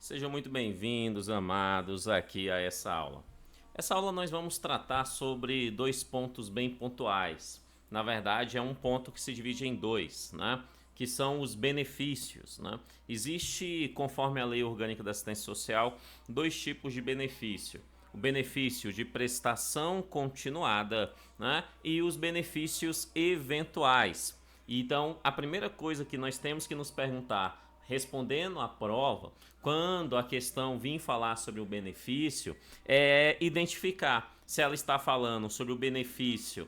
Sejam muito bem-vindos, amados, aqui a essa aula. Essa aula nós vamos tratar sobre dois pontos bem pontuais. Na verdade, é um ponto que se divide em dois, né? Que são os benefícios, né? Existe, conforme a Lei Orgânica da Assistência Social, dois tipos de benefício. O benefício de prestação continuada, né? E os benefícios eventuais. Então, a primeira coisa que nós temos que nos perguntar, respondendo à prova, quando a questão vir falar sobre o benefício, é identificar se ela está falando sobre o benefício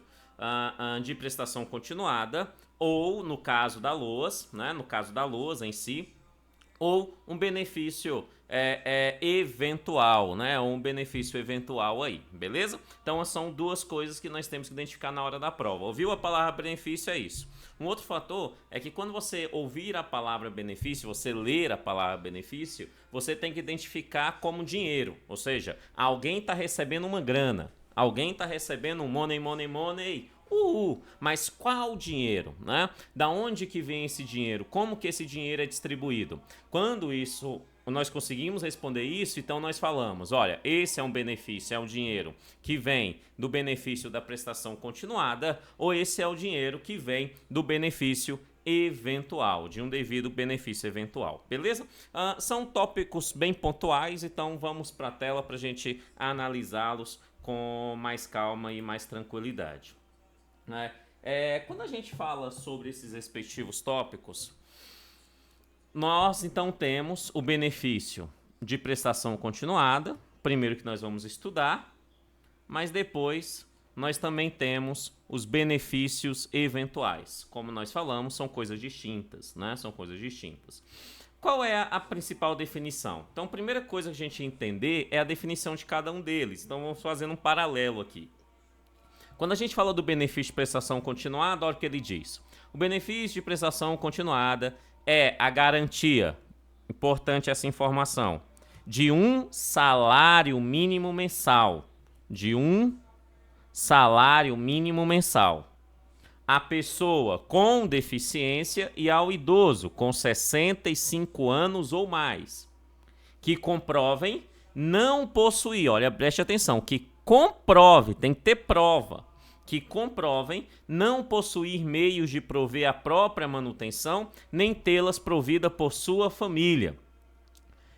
de prestação continuada ou, no caso da LOAS, né, no caso da LOAS em si, ou um benefício eventual, né? Ou um benefício eventual aí, beleza? Então são duas coisas que nós temos que identificar na hora da prova. Ouviu a palavra benefício, é isso. Um outro fator é que quando você ouvir a palavra benefício, você ler a palavra benefício, você tem que identificar como dinheiro, ou seja, alguém está recebendo uma grana, alguém está recebendo um money, money, money. Mas qual dinheiro, né? Da onde que vem esse dinheiro? Como que esse dinheiro é distribuído? Quando nós conseguimos responder isso, então nós falamos, olha, esse é um benefício, é um dinheiro que vem do benefício da prestação continuada, ou esse é o dinheiro que vem do benefício eventual, de um devido benefício eventual, beleza? São tópicos bem pontuais, então vamos para a tela para a gente analisá-los com mais calma e mais tranquilidade. Quando a gente fala sobre esses respectivos tópicos, nós então temos o benefício de prestação continuada, primeiro que nós vamos estudar, mas depois nós também temos os benefícios eventuais. Como nós falamos, são coisas distintas, né? São coisas distintas. Qual é a principal definição? Então, a primeira coisa que a gente entender é a definição de cada um deles. Então, vamos fazendo um paralelo aqui. Quando a gente fala do benefício de prestação continuada, olha o que ele diz. O benefício de prestação continuada é a garantia, importante essa informação, de um salário mínimo mensal. De um salário mínimo mensal. A pessoa com deficiência e ao idoso com 65 anos ou mais, que comprovem não possuir, olha, preste atenção, que comprove, tem que ter prova, que comprovem não possuir meios de prover a própria manutenção, nem tê-las provida por sua família.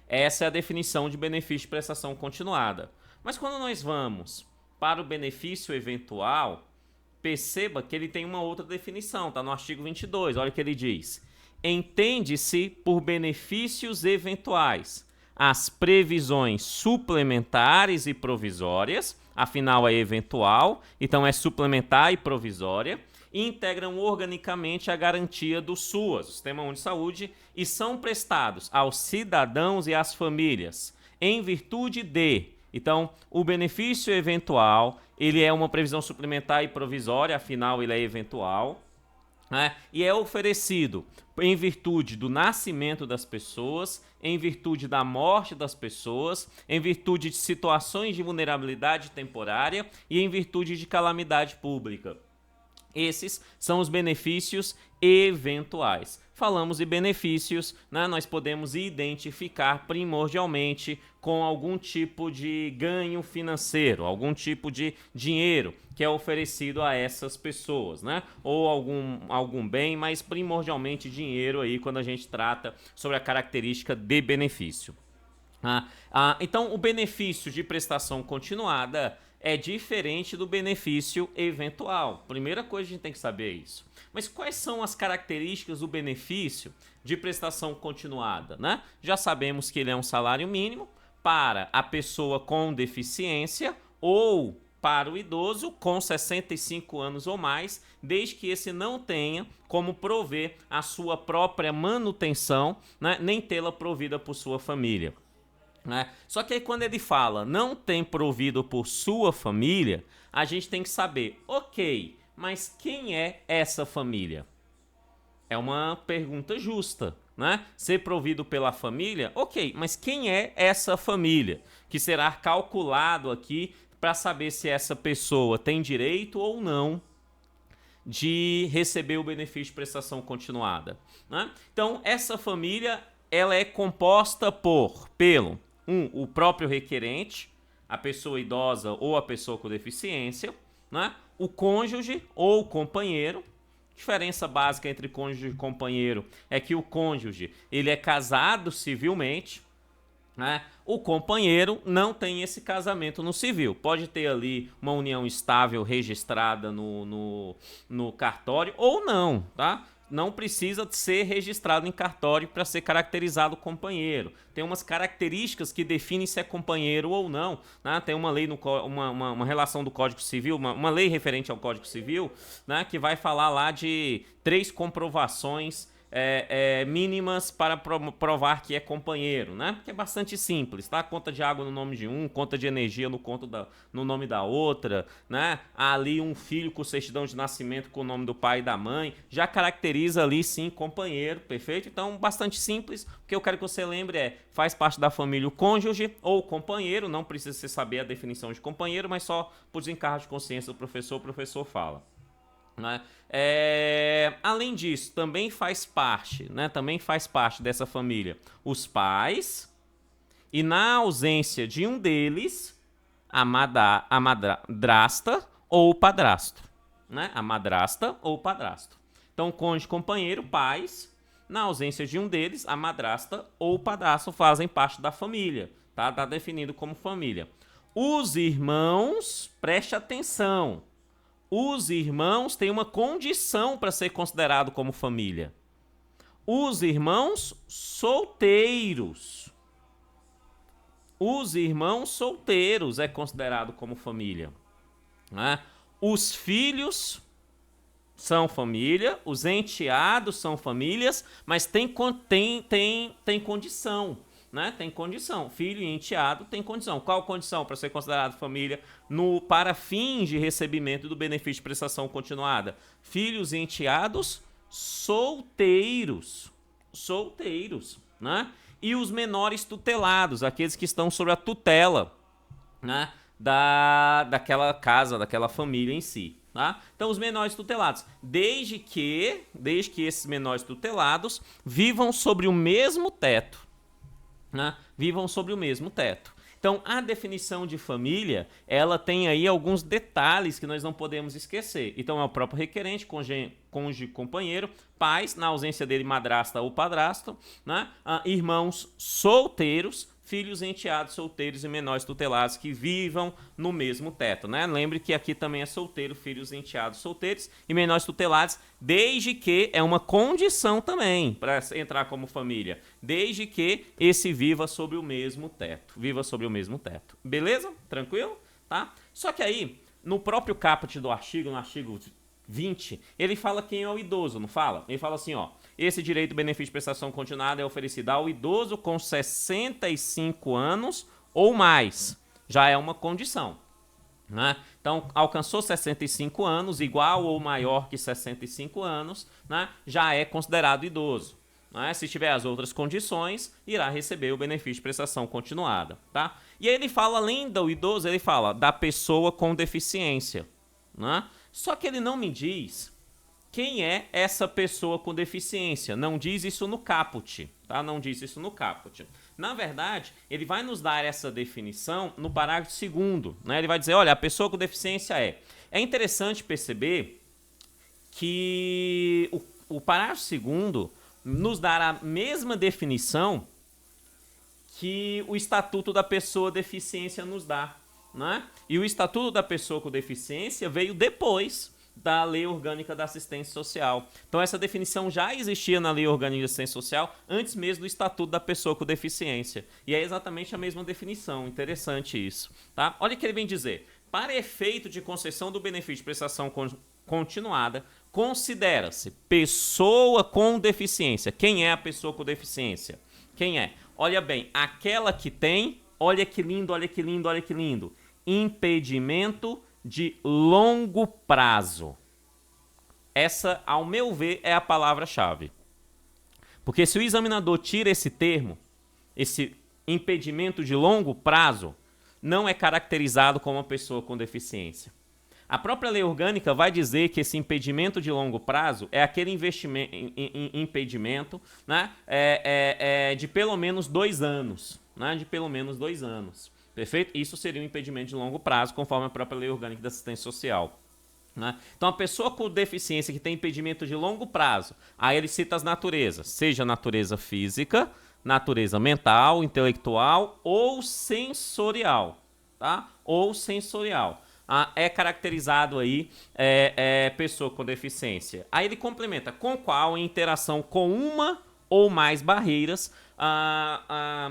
Essa é a definição de benefício de prestação continuada. Mas quando nós vamos para o benefício eventual, perceba que ele tem uma outra definição, está no artigo 22, olha o que ele diz. Entende-se por benefícios eventuais as previsões suplementares e provisórias, afinal é eventual, então é suplementar e provisória, e integram organicamente a garantia do SUAS, o Sistema Único de Saúde, e são prestados aos cidadãos e às famílias, em virtude de... Então, o benefício eventual, ele é uma previsão suplementar e provisória, afinal ele é eventual, né? E é oferecido em virtude do nascimento das pessoas, em virtude da morte das pessoas, em virtude de situações de vulnerabilidade temporária e em virtude de calamidade pública. Esses são os benefícios eventuais. Falamos de benefícios, né? Nós podemos identificar primordialmente com algum tipo de ganho financeiro, algum tipo de dinheiro que é oferecido a essas pessoas, né? Ou algum bem, mas primordialmente dinheiro aí quando a gente trata sobre a característica de benefício. Então, o benefício de prestação continuada é diferente do benefício eventual. Primeira coisa, a gente tem que saber isso. Mas quais são as características do benefício de prestação continuada, né? Já sabemos que ele é um salário mínimo para a pessoa com deficiência ou para o idoso com 65 anos ou mais, desde que esse não tenha como prover a sua própria manutenção, né? Nem tê-la provida por sua família. Só que aí quando ele fala não tem provido por sua família, a gente tem que saber, ok, mas quem é essa família? É uma pergunta justa, né? Ser provido pela família, ok, mas quem é essa família? Que será calculado aqui para saber se essa pessoa tem direito ou não de receber o benefício de prestação continuada, né? Então, essa família ela é composta pelo o próprio requerente, a pessoa idosa ou a pessoa com deficiência, né? O cônjuge ou companheiro. Diferença básica entre cônjuge e companheiro é que o cônjuge ele é casado civilmente, né? O companheiro não tem esse casamento no civil. Pode ter ali uma união estável registrada no cartório ou não, tá? Não precisa ser registrado em cartório para ser caracterizado companheiro. Tem umas características que definem se é companheiro ou não, né? Tem uma lei, uma relação do Código Civil, uma lei referente ao Código Civil, né? Que vai falar lá de 3 comprovações mínimas para provar que é companheiro, né? Que é bastante simples, tá? Conta de água no nome de um, conta de energia no nome da outra, né? Há ali um filho com certidão de nascimento com o nome do pai e da mãe, já caracteriza ali sim companheiro, perfeito? Então, bastante simples. O que eu quero que você lembre faz parte da família o cônjuge ou companheiro, não precisa você saber a definição de companheiro, mas só por desencargo de consciência do professor, o professor fala. Né? Além disso, também faz parte dessa família os pais e, na ausência de um deles, a madrasta ou o padrasto, né? A madrasta ou o padrasto. Então, cônjuge, companheiro, pais, na ausência de um deles, a madrasta ou o padrasto fazem parte da família, tá? Tá definido como família. Os irmãos, preste atenção. Os irmãos têm uma condição para ser considerado como família. Os irmãos solteiros. Os irmãos solteiros é considerado como família. Né? Os filhos são família, os enteados são famílias, mas tem condição. Né? Tem condição. Filho e enteado tem condição. Qual condição para ser considerado família para fins de recebimento do benefício de prestação continuada? Filhos e enteados solteiros. Solteiros. Né? E os menores tutelados, aqueles que estão sob a tutela, né? daquela casa, daquela família em si. Tá? Então, os menores tutelados, desde que esses menores tutelados vivam sobre o mesmo teto. Né? Vivam sobre o mesmo teto. Então, a definição de família, ela tem aí alguns detalhes que nós não podemos esquecer. Então, é o próprio requerente, cônjuge, companheiro, pais, na ausência dele, madrasta ou padrasto, né? Irmãos solteiros, filhos, enteados, solteiros e menores tutelados que vivam no mesmo teto, né? Lembre que aqui também é solteiro, filhos, enteados, solteiros e menores tutelados, desde que é uma condição também para entrar como família, desde que esse viva sobre o mesmo teto, beleza? Tranquilo? Tá? Só que aí, no próprio caput do artigo, no artigo 20, ele fala quem é o idoso, não fala? Ele fala assim, ó, esse direito de benefício de prestação continuada é oferecido ao idoso com 65 anos ou mais. Já é uma condição. Né? Então, alcançou 65 anos, igual ou maior que 65 anos, né? Já é considerado idoso. Né? Se tiver as outras condições, irá receber o benefício de prestação continuada. Tá? E aí ele fala, além do idoso, ele fala da pessoa com deficiência. Né? Só que ele não me diz quem é essa pessoa com deficiência. Não diz isso no caput, tá? Não diz isso no caput. Na verdade, ele vai nos dar essa definição no parágrafo 2º, né? Ele vai dizer, olha, a pessoa com deficiência é... É interessante perceber que o parágrafo 2º nos dá a mesma definição que o Estatuto da Pessoa Deficiência nos dá, né? E o Estatuto da Pessoa com Deficiência veio depois da Lei Orgânica da Assistência Social. Então, essa definição já existia na Lei Orgânica de Assistência Social antes mesmo do Estatuto da Pessoa com Deficiência. E é exatamente a mesma definição. Interessante isso. Tá? Olha o que ele vem dizer. Para efeito de concessão do benefício de prestação continuada, considera-se pessoa com deficiência. Quem é a pessoa com deficiência? Quem é? Olha bem, aquela que tem, olha que lindo, olha que lindo, olha que lindo, impedimento de longo prazo. Essa, ao meu ver, é a palavra-chave. Porque se o examinador tira esse termo, esse impedimento de longo prazo, não é caracterizado como uma pessoa com deficiência. A própria lei orgânica vai dizer que esse impedimento de longo prazo é aquele impedimento, né, de pelo menos 2 anos. Né, de pelo menos 2 anos. Perfeito? Isso seria um impedimento de longo prazo, conforme a própria lei orgânica da assistência social. Né? Então, a pessoa com deficiência que tem impedimento de longo prazo, aí ele cita as naturezas, seja natureza física, natureza mental, intelectual ou sensorial. Tá? Ou sensorial. É caracterizado aí pessoa com deficiência. Aí ele complementa com qual em interação com uma ou mais barreiras.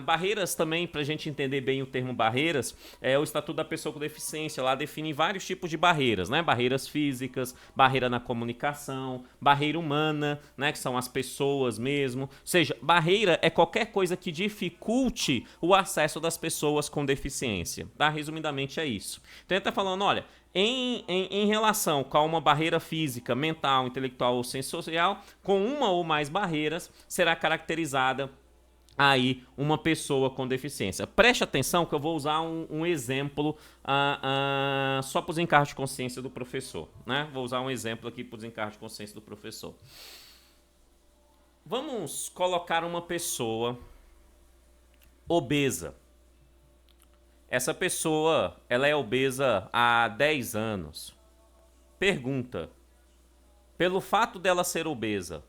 Barreiras também, para a gente entender bem o termo barreiras, o Estatuto da Pessoa com Deficiência lá define vários tipos de barreiras, né? Barreiras físicas, barreira na comunicação, barreira humana, né? Que são as pessoas mesmo. Ou seja, barreira é qualquer coisa que dificulte o acesso das pessoas com deficiência. Tá? Resumidamente é isso. Então ele está falando, olha, em relação com uma barreira física, mental, intelectual ou sensorial, com uma ou mais barreiras, será caracterizada aí uma pessoa com deficiência. Preste atenção que eu vou usar um exemplo só para os encargos de consciência do professor. Né? Vou usar um exemplo aqui para os encargos de consciência do professor. Vamos colocar uma pessoa obesa. Essa pessoa, ela é obesa há 10 anos. Pergunta: pelo fato dela ser obesa,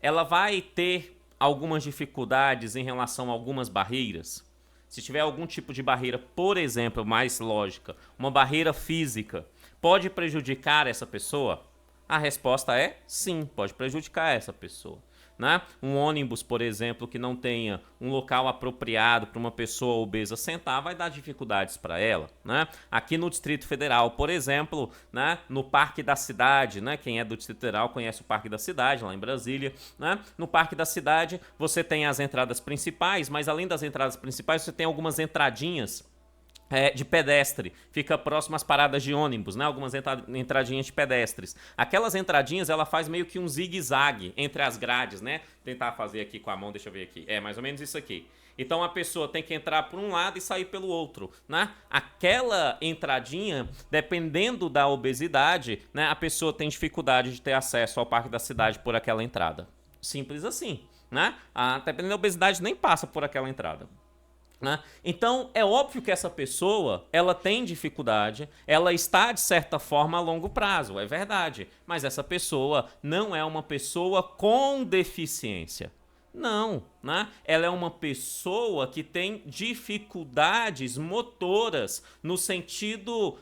ela vai ter algumas dificuldades em relação a algumas barreiras? Se tiver algum tipo de barreira, por exemplo, mais lógica, uma barreira física, pode prejudicar essa pessoa? A resposta é sim, pode prejudicar essa pessoa. Né? Um ônibus, por exemplo, que não tenha um local apropriado para uma pessoa obesa sentar, vai dar dificuldades para ela. Né? Aqui no Distrito Federal, por exemplo, né, no Parque da Cidade, né, quem é do Distrito Federal conhece o Parque da Cidade, lá em Brasília. Né? No Parque da Cidade você tem as entradas principais, mas além das entradas principais você tem algumas entradinhas de pedestre, fica próximo às paradas de ônibus, né? Algumas entradinhas de pedestres. Aquelas entradinhas, ela faz meio que um zigue-zague entre as grades, né? Tentar fazer aqui com a mão, deixa eu ver aqui. É mais ou menos isso aqui. Então a pessoa tem que entrar por um lado e sair pelo outro, né? Aquela entradinha, dependendo da obesidade, né? A pessoa tem dificuldade de ter acesso ao Parque da Cidade por aquela entrada. Simples assim, né? Dependendo da obesidade, nem passa por aquela entrada. Né? Então, é óbvio que essa pessoa, ela tem dificuldade, ela está, de certa forma, a longo prazo, é verdade. Mas essa pessoa não é uma pessoa com deficiência. Não, né? Ela é uma pessoa que tem dificuldades motoras no sentido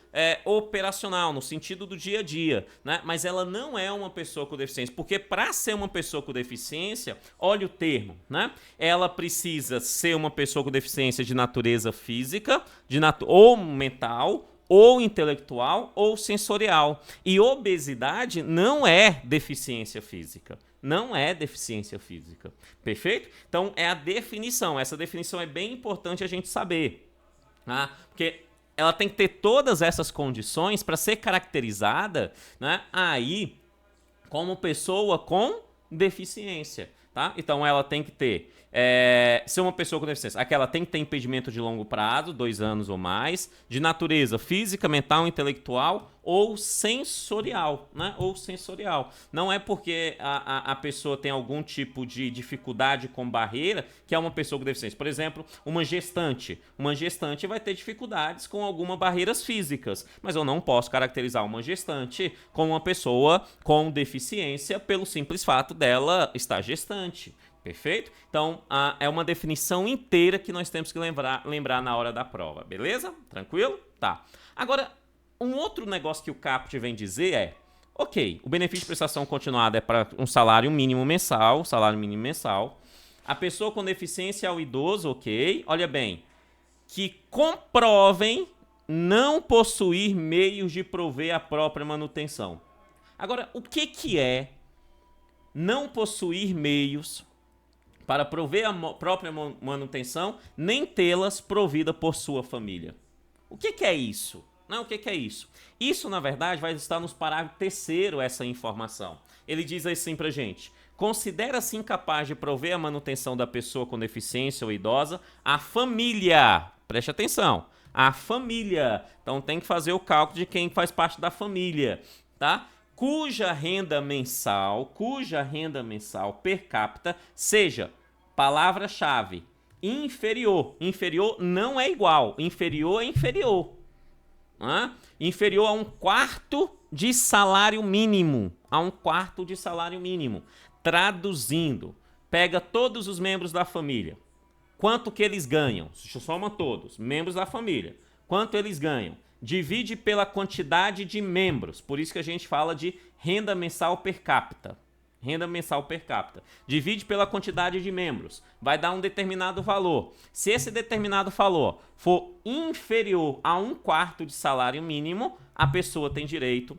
operacional, no sentido do dia a dia, né? Mas ela não é uma pessoa com deficiência, porque para ser uma pessoa com deficiência, olha o termo, né? Ela precisa ser uma pessoa com deficiência de natureza física, ou mental, ou intelectual, ou sensorial. E obesidade não é deficiência física. Não é deficiência física. Perfeito? Então, é a definição. Essa definição é bem importante a gente saber. Tá? Porque ela tem que ter todas essas condições para ser caracterizada, né, aí como pessoa com deficiência. Tá? Então, ela tem que ter... ser uma pessoa com deficiência. Aquela tem que ter impedimento de longo prazo, 2 anos ou mais, de natureza física, mental, intelectual ou sensorial, né? Ou sensorial. Não é porque a pessoa tem algum tipo de dificuldade com barreira que é uma pessoa com deficiência. Por exemplo, uma gestante. Uma gestante vai ter dificuldades com algumas barreiras físicas, mas eu não posso caracterizar uma gestante como uma pessoa com deficiência pelo simples fato dela estar gestante. Perfeito? Então, é uma definição inteira que nós temos que lembrar na hora da prova, beleza? Tranquilo? Tá. Agora, um outro negócio que o caput vem dizer é, ok, o benefício de prestação continuada é para um salário mínimo mensal, a pessoa com deficiência é o idoso, ok, olha bem, que comprovem não possuir meios de prover a própria manutenção. Agora, o que é não possuir meios para prover a própria manutenção, nem tê-las provida por sua família? O que é isso? Não, o que é isso? Isso, na verdade, vai estar nos parágrafos 3º essa informação. Ele diz assim pra gente: considera-se incapaz de prover a manutenção da pessoa com deficiência ou idosa a família. Preste atenção. A família. Então tem que fazer o cálculo de quem faz parte da família, tá? Cuja renda mensal per capita seja, palavra-chave, inferior. Inferior não é igual, inferior é inferior. Inferior a 1/4 de salário mínimo. A 1/4 de salário mínimo. Traduzindo, pega todos os membros da família. Quanto que eles ganham? Soma todos, membros da família. Quanto eles ganham? Divide pela quantidade de membros. Por isso que a gente fala de renda mensal per capita. Renda mensal per capita. Divide pela quantidade de membros. Vai dar um determinado valor. Se esse determinado valor for inferior a 1/4 de salário mínimo, a pessoa tem direito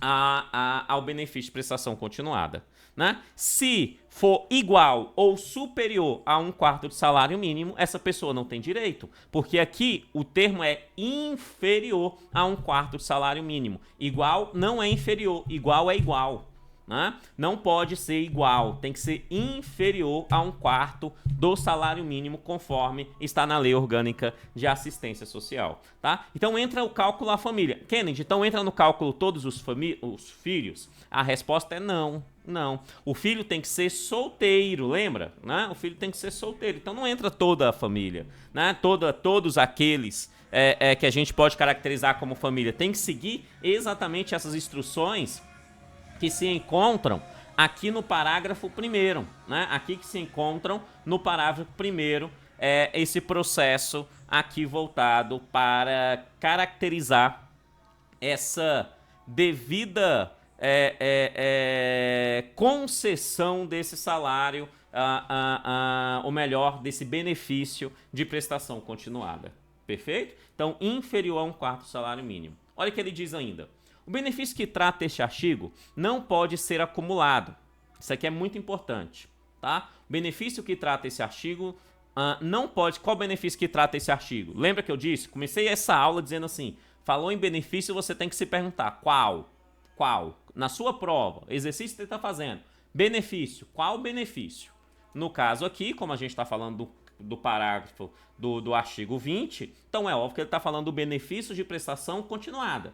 ao benefício de prestação continuada, né? Se for igual ou superior a 1/4 de salário mínimo, essa pessoa não tem direito, porque aqui o termo é inferior a 1/4 de salário mínimo. Igual não é inferior, igual é igual. Não pode ser igual, tem que ser inferior a 1/4 do salário mínimo, conforme está na Lei Orgânica de Assistência Social, tá? Então entra o cálculo da família. Kennedy, então entra no cálculo todos os filhos? A resposta é não, não. O filho tem que ser solteiro, lembra? O filho tem que ser solteiro, então não entra toda a família, todos aqueles que a gente pode caracterizar como família. Tem que seguir exatamente essas instruções que se encontram aqui no parágrafo 1º, Aqui que se encontram no parágrafo 1º, esse processo aqui voltado para caracterizar essa devida concessão desse salário, ou melhor, desse benefício de prestação continuada. Perfeito? Então, inferior a 1/4 do salário mínimo. Olha o que ele diz ainda. O benefício que trata este artigo não pode ser acumulado. Isso aqui é muito importante, tá? O benefício que trata esse artigo não pode... Qual benefício que trata esse artigo? Lembra que eu disse? Comecei essa aula dizendo assim, falou em benefício, você tem que se perguntar qual? Qual? Na sua prova, exercício que você está fazendo. Benefício, qual benefício? No caso aqui, como a gente está falando do parágrafo do artigo 20, então é óbvio que ele está falando do benefício de prestação continuada.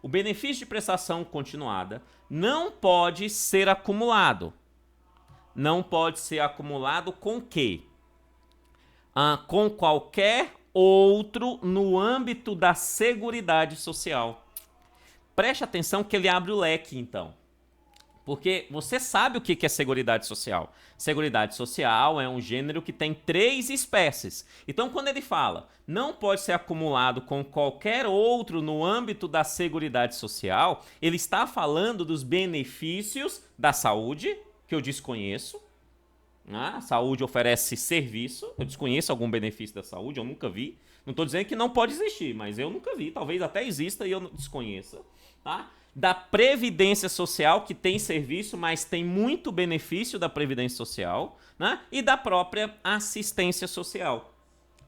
O benefício de prestação continuada não pode ser acumulado. Não pode ser acumulado com quê? Com qualquer outro no âmbito da Seguridade Social. Preste atenção que ele abre o leque, então. Porque você sabe o que é Seguridade Social. Seguridade Social é um gênero que tem 3 espécies. Então, quando ele fala não pode ser acumulado com qualquer outro no âmbito da Seguridade Social, ele está falando dos benefícios da saúde, que eu desconheço. A saúde oferece serviço. Eu desconheço algum benefício da saúde, eu nunca vi. Não estou dizendo que não pode existir, mas eu nunca vi. Talvez até exista e eu desconheça, tá? Da Previdência Social, que tem serviço, mas tem muito benefício da Previdência Social, e da própria assistência social.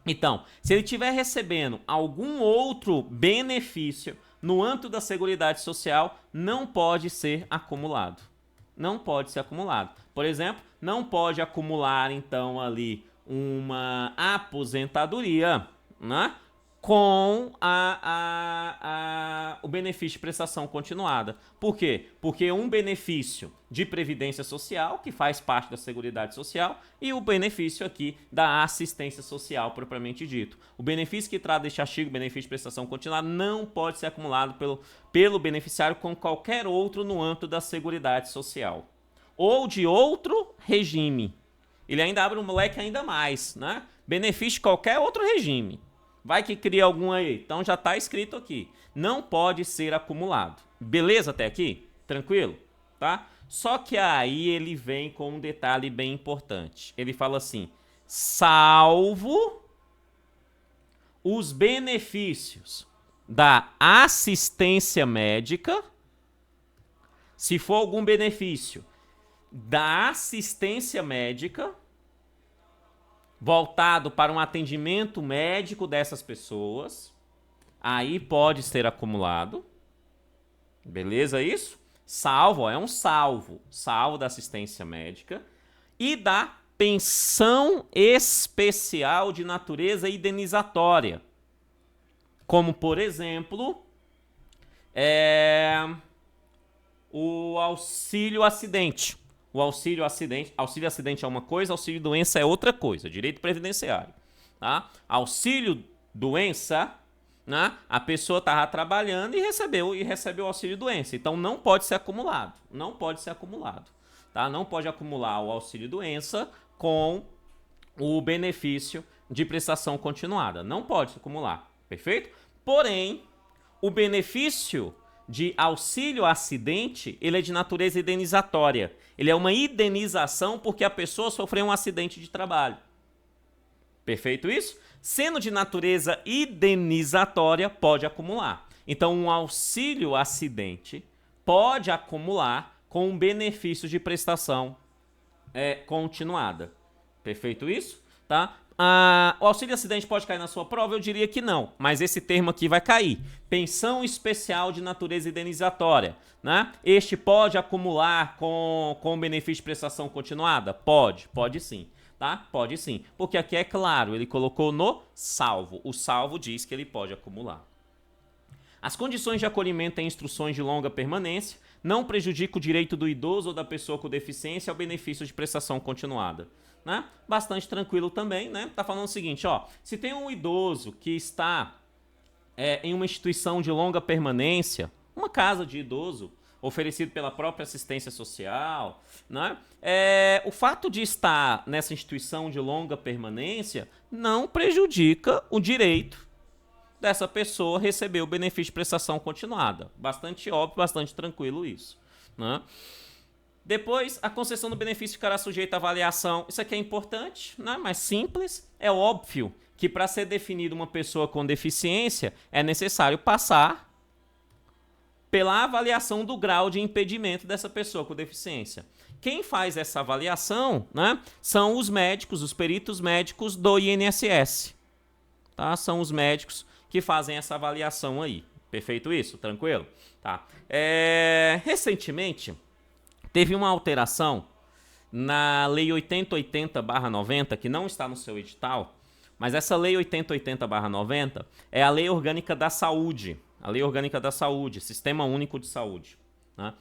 Então, se ele estiver recebendo algum outro benefício no âmbito da Seguridade Social, não pode ser acumulado. Não pode ser acumulado. Por exemplo, não pode acumular, então, ali uma aposentadoria, com o benefício de prestação continuada. Por quê? Porque um benefício de previdência social, que faz parte da Seguridade Social, e o benefício aqui da assistência social, propriamente dito. O benefício que trata deste artigo, benefício de prestação continuada, não pode ser acumulado pelo beneficiário com qualquer outro no âmbito da Seguridade Social. Ou de outro regime. Ele ainda abre um leque ainda mais, Benefício de qualquer outro regime. Vai que cria algum aí. Então já está escrito aqui. Não pode ser acumulado. Beleza até aqui? Tranquilo? Tá? Só que aí ele vem com um detalhe bem importante. Ele fala assim, salvo os benefícios da assistência médica, se for algum benefício da assistência médica, voltado para um atendimento médico dessas pessoas, aí pode ser acumulado. Beleza isso? Salvo, é um salvo da assistência médica e da pensão especial de natureza indenizatória. Como, por exemplo, o auxílio acidente. O auxílio acidente é uma coisa, auxílio doença é outra coisa, direito previdenciário. Tá? Auxílio doença, né? A pessoa estava trabalhando e recebeu o auxílio doença. Então não pode ser acumulado. Não pode ser acumulado. Tá? Não pode acumular o auxílio doença com o benefício de prestação continuada. Não pode se acumular. Perfeito? Porém, o benefício de auxílio acidente, ele é de natureza indenizatória. Ele é uma indenização porque a pessoa sofreu um acidente de trabalho. Perfeito isso? Sendo de natureza indenizatória, pode acumular. Então, um auxílio acidente pode acumular com um benefício de prestação continuada. Perfeito isso? Tá? O auxílio acidente pode cair na sua prova? Eu diria que não, mas esse termo aqui vai cair. Pensão especial de natureza indenizatória, né? Este pode acumular com benefício de prestação continuada? Pode sim, tá? Pode sim, porque aqui é claro, ele colocou no salvo. O salvo diz que ele pode acumular. As condições de acolhimento em instruções de longa permanência não prejudicam o direito do idoso ou da pessoa com deficiência ao benefício de prestação continuada. Né? Bastante tranquilo também, né? Tá falando o seguinte, ó, se tem um idoso que está em uma instituição de longa permanência, uma casa de idoso, oferecido pela própria assistência social, né? O fato de estar nessa instituição de longa permanência não prejudica o direito dessa pessoa receber o benefício de prestação continuada. Bastante óbvio, bastante tranquilo isso, né? Depois, a concessão do benefício ficará sujeita à avaliação. Isso aqui é importante, né? Mais simples. É óbvio que para ser definida uma pessoa com deficiência, é necessário passar pela avaliação do grau de impedimento dessa pessoa com deficiência. Quem faz essa avaliação, né, são os médicos, os peritos médicos do INSS. Tá? São os médicos que fazem essa avaliação aí. Perfeito isso? Tranquilo? Tá. Recentemente, teve uma alteração na Lei 8080/90, que não está no seu edital, mas essa Lei 8080/90 é a Lei Orgânica da Saúde. A Lei Orgânica da Saúde, Sistema Único de Saúde. Né?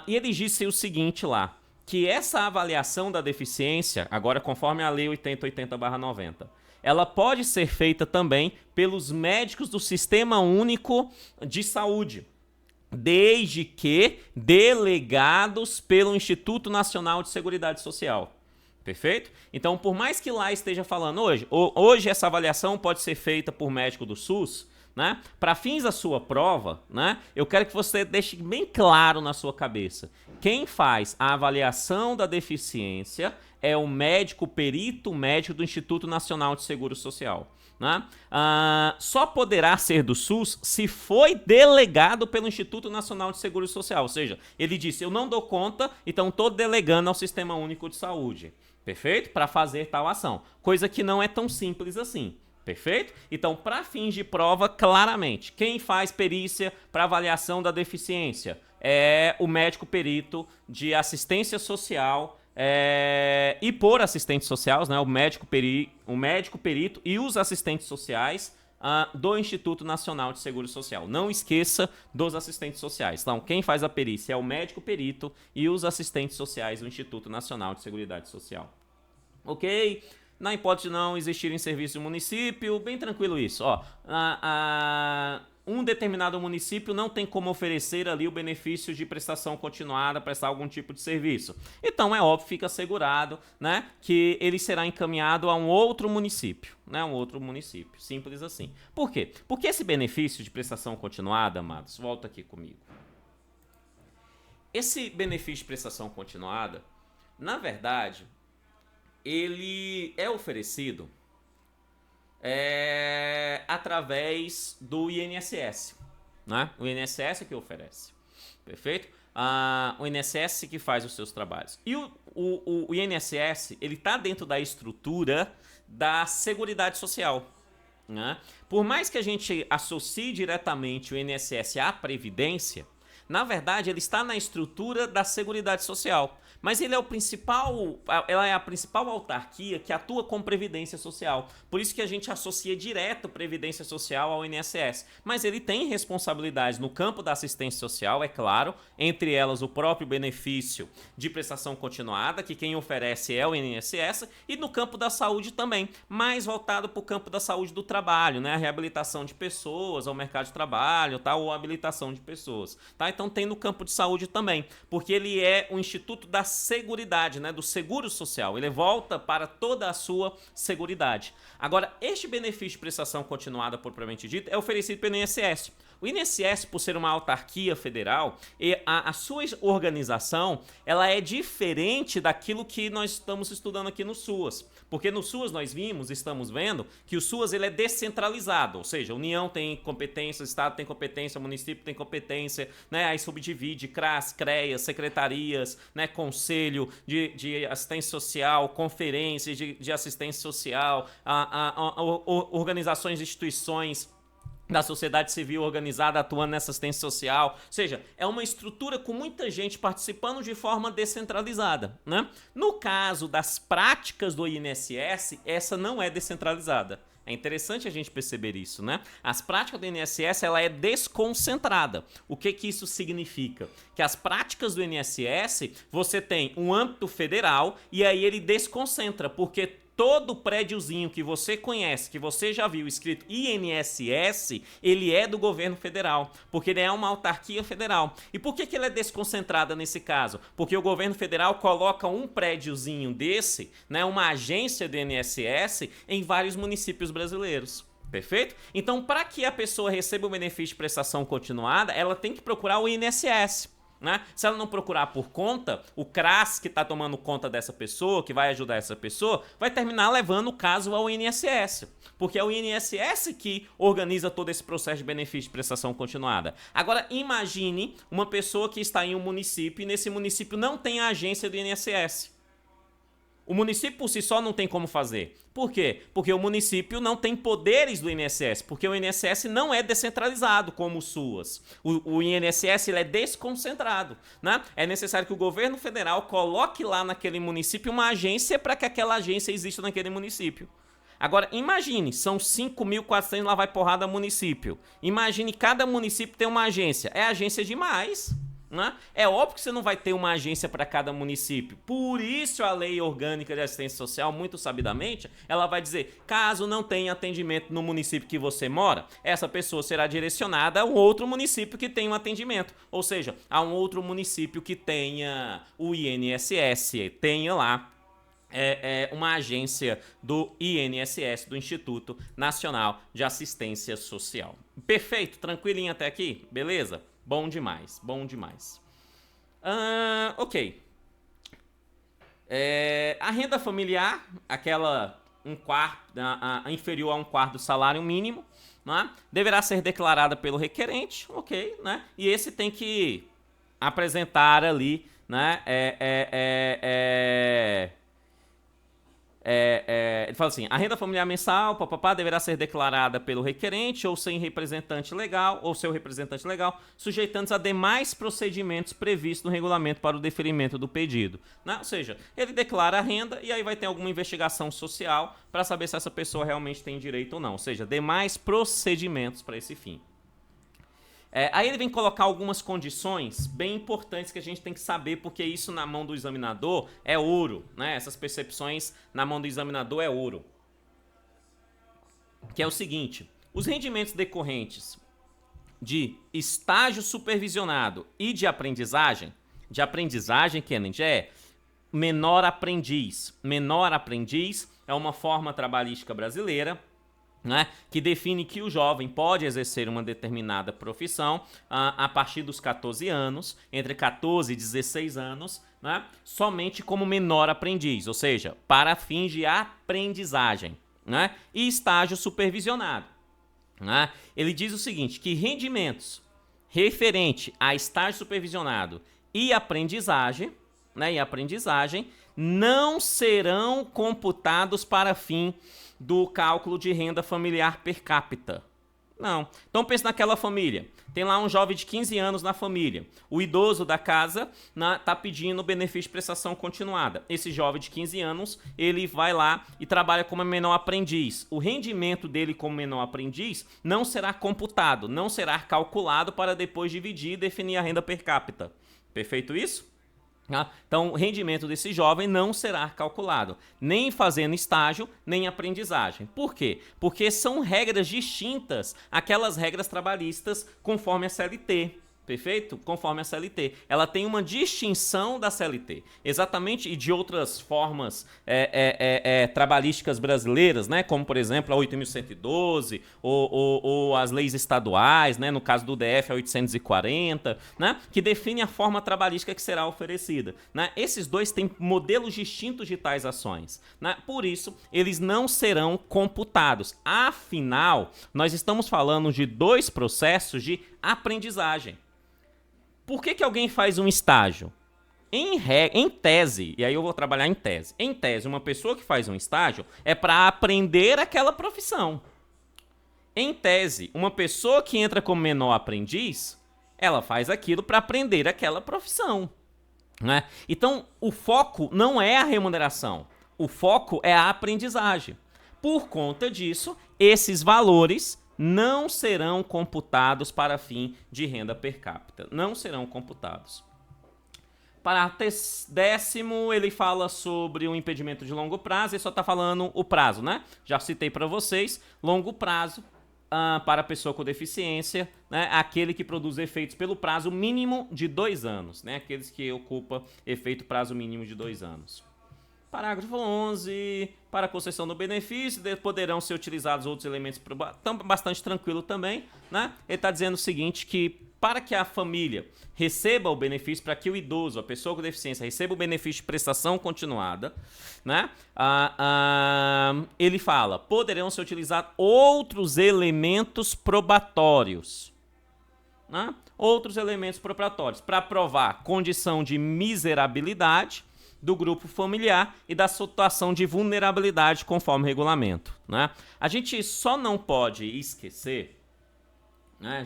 E ele disse o seguinte lá, que essa avaliação da deficiência, agora conforme a Lei 8080/90, ela pode ser feita também pelos médicos do Sistema Único de Saúde, desde que delegados pelo Instituto Nacional de Seguridade Social. Perfeito? Então, por mais que lá esteja falando hoje essa avaliação pode ser feita por médico do SUS, né? Para fins da sua prova, né? Eu quero que você deixe bem claro na sua cabeça. Quem faz a avaliação da deficiência é o médico perito médico do Instituto Nacional de Seguro Social. Né? Só poderá ser do SUS se foi delegado pelo Instituto Nacional de Seguro Social. Ou seja, ele disse, eu não dou conta, então estou delegando ao Sistema Único de Saúde. Perfeito? Para fazer tal ação. Coisa que não é tão simples assim. Perfeito? Então, para fins de prova, claramente, quem faz perícia para avaliação da deficiência é o médico perito de assistência social e por assistentes sociais, né, o médico perito e os assistentes sociais do Instituto Nacional de Seguro Social. Não esqueça dos assistentes sociais. Então, quem faz a perícia é o médico perito e os assistentes sociais do Instituto Nacional de Seguridade Social. Ok? Na hipótese de não existir em serviço do município, bem tranquilo isso. Ó, um determinado município não tem como oferecer ali o benefício de prestação continuada, prestar algum tipo de serviço. Então, é óbvio, fica assegurado, né, que ele será encaminhado a um outro município, né, um outro município. Simples assim. Por quê? Porque esse benefício de prestação continuada, amados, volta aqui comigo. Esse benefício de prestação continuada, na verdade, ele é oferecido através do INSS, né? O INSS é que oferece, perfeito? O INSS que faz os seus trabalhos. E o INSS, ele está dentro da estrutura da Seguridade Social, né? Por mais que a gente associe diretamente o INSS à Previdência, na verdade ele está na estrutura da Seguridade Social. mas ele é ela é a principal autarquia que atua com previdência social. Por isso que a gente associa direto previdência social ao INSS. Mas ele tem responsabilidades no campo da assistência social, é claro, entre elas o próprio benefício de prestação continuada, que quem oferece é o INSS, e no campo da saúde também, mais voltado para o campo da saúde do trabalho, né? A reabilitação de pessoas ao mercado de trabalho, tá? Ou a habilitação de pessoas, tá? Então tem no campo de saúde também, porque ele é o Instituto da Seguridade, né? Do Seguro Social, ele volta para toda a sua seguridade. Agora, este benefício de prestação continuada, propriamente dito, é oferecido pelo INSS. O INSS, por ser uma autarquia federal, a sua organização ela é diferente daquilo que nós estamos estudando aqui no SUAS. Porque no SUAS estamos vendo que o SUAS ele é descentralizado, ou seja, a União tem competência, o Estado tem competência, o município tem competência, né? Aí subdivide CRAS, CREAS, secretarias, né? Conselho de assistência social, conferências de assistência social, organizações e instituições da sociedade civil organizada atuando nessa assistência social, ou seja, é uma estrutura com muita gente participando de forma descentralizada, né? No caso das práticas do INSS, essa não é descentralizada. É interessante a gente perceber isso, né? As práticas do INSS, ela é desconcentrada. O que isso significa? Que as práticas do INSS, você tem um âmbito federal e aí ele desconcentra, porque todo prédiozinho que você conhece, que você já viu escrito INSS, ele é do governo federal, porque ele é uma autarquia federal. E por que ele é desconcentrada nesse caso? Porque o governo federal coloca um prédiozinho desse, né, uma agência do INSS, em vários municípios brasileiros. Perfeito? Então, para que a pessoa receba o benefício de prestação continuada, ela tem que procurar o INSS. Né? Se ela não procurar por conta, o CRAS que está tomando conta dessa pessoa, que vai ajudar essa pessoa, vai terminar levando o caso ao INSS, porque é o INSS que organiza todo esse processo de benefício de prestação continuada. Agora imagine uma pessoa que está em um município e nesse município não tem a agência do INSS. O município por si só não tem como fazer. Por quê? Porque o município não tem poderes do INSS, porque o INSS não é descentralizado como o SUAS. O INSS ele é desconcentrado, né? É necessário que o governo federal coloque lá naquele município uma agência para que aquela agência exista naquele município. Agora, imagine, são 5.400, lá vai porrada município. Imagine cada município tem uma agência. É agência demais. Né? É óbvio que você não vai ter uma agência para cada município. Por isso a Lei Orgânica de Assistência Social, muito sabidamente, ela vai dizer, caso não tenha atendimento no município que você mora, essa pessoa será direcionada a um outro município que tenha um atendimento. Ou seja, a um outro município que tenha o INSS, tenha lá uma agência do INSS, do Instituto Nacional de Assistência Social. Perfeito? Tranquilinho até aqui? Beleza? Bom demais, bom demais. Ok. A renda familiar, aquela inferior a 1/4 do salário mínimo, né, deverá ser declarada pelo requerente, ok, né? E esse tem que apresentar ali, né? Ele fala assim, a renda familiar mensal, deverá ser declarada pelo requerente ou sem representante legal, ou seu representante legal, sujeitando-se a demais procedimentos previstos no regulamento para o deferimento do pedido. Né? Ou seja, ele declara a renda e aí vai ter alguma investigação social para saber se essa pessoa realmente tem direito ou não. Ou seja, demais procedimentos para esse fim. Aí ele vem colocar algumas condições bem importantes que a gente tem que saber, porque isso na mão do examinador é ouro, né? Essas percepções na mão do examinador é ouro. Que é o seguinte, os rendimentos decorrentes de estágio supervisionado e de aprendizagem, Kennedy, é menor aprendiz. Menor aprendiz é uma forma trabalhística brasileira, né, que define que o jovem pode exercer uma determinada profissão a partir dos 14 anos, entre 14 e 16 anos, né, somente como menor aprendiz, ou seja, para fins de aprendizagem, né, e estágio supervisionado. Né. Ele diz o seguinte, que rendimentos referente a estágio supervisionado e aprendizagem, né, não serão computados para fim do cálculo de renda familiar per capita. Não. Então pense naquela família. Tem lá um jovem de 15 anos na família. O idoso da casa tá pedindo benefício de prestação continuada. Esse jovem de 15 anos, ele vai lá e trabalha como menor aprendiz. O rendimento dele como menor aprendiz não será computado, não será calculado para depois dividir e definir a renda per capita. Perfeito isso? Então, o rendimento desse jovem não será calculado, nem fazendo estágio, nem aprendizagem. Por quê? Porque são regras distintas àquelas regras trabalhistas conforme a CLT. Perfeito? Conforme a CLT. Ela tem uma distinção da CLT. Exatamente, e de outras formas trabalhísticas brasileiras, né? Como, por exemplo, a 8.112 ou as leis estaduais, né? No caso do DF, a 840, né? Que define a forma trabalhística que será oferecida. Né? Esses dois têm modelos distintos de tais ações. Né? Por isso, eles não serão computados. Afinal, nós estamos falando de dois processos de aprendizagem. Por que alguém faz um estágio? Em tese, e aí eu vou trabalhar em tese. Em tese, uma pessoa que faz um estágio é para aprender aquela profissão. Em tese, uma pessoa que entra como menor aprendiz, ela faz aquilo para aprender aquela profissão. Né? Então, o foco não é a remuneração. O foco é a aprendizagem. Por conta disso, esses valores não serão computados para fim de renda per capita. Não serão computados. Parágrafo 10º, ele fala sobre o impedimento de longo prazo. Ele só está falando o prazo, né? Já citei para vocês. Longo prazo para a pessoa com deficiência, né? Aquele que produz efeitos pelo prazo mínimo de 2 anos. Né? Aqueles que ocupam efeito prazo mínimo de 2 anos. Parágrafo 11, para a concessão do benefício, poderão ser utilizados outros elementos, bastante tranquilo também, né? Ele está dizendo o seguinte, que para que a família receba o benefício, para que o idoso, a pessoa com deficiência, receba o benefício de prestação continuada, né? Ele fala, poderão ser utilizados outros elementos probatórios, né? Outros elementos probatórios, para provar condição de miserabilidade do grupo familiar e da situação de vulnerabilidade conforme o regulamento. Né? A gente só não pode esquecer, né?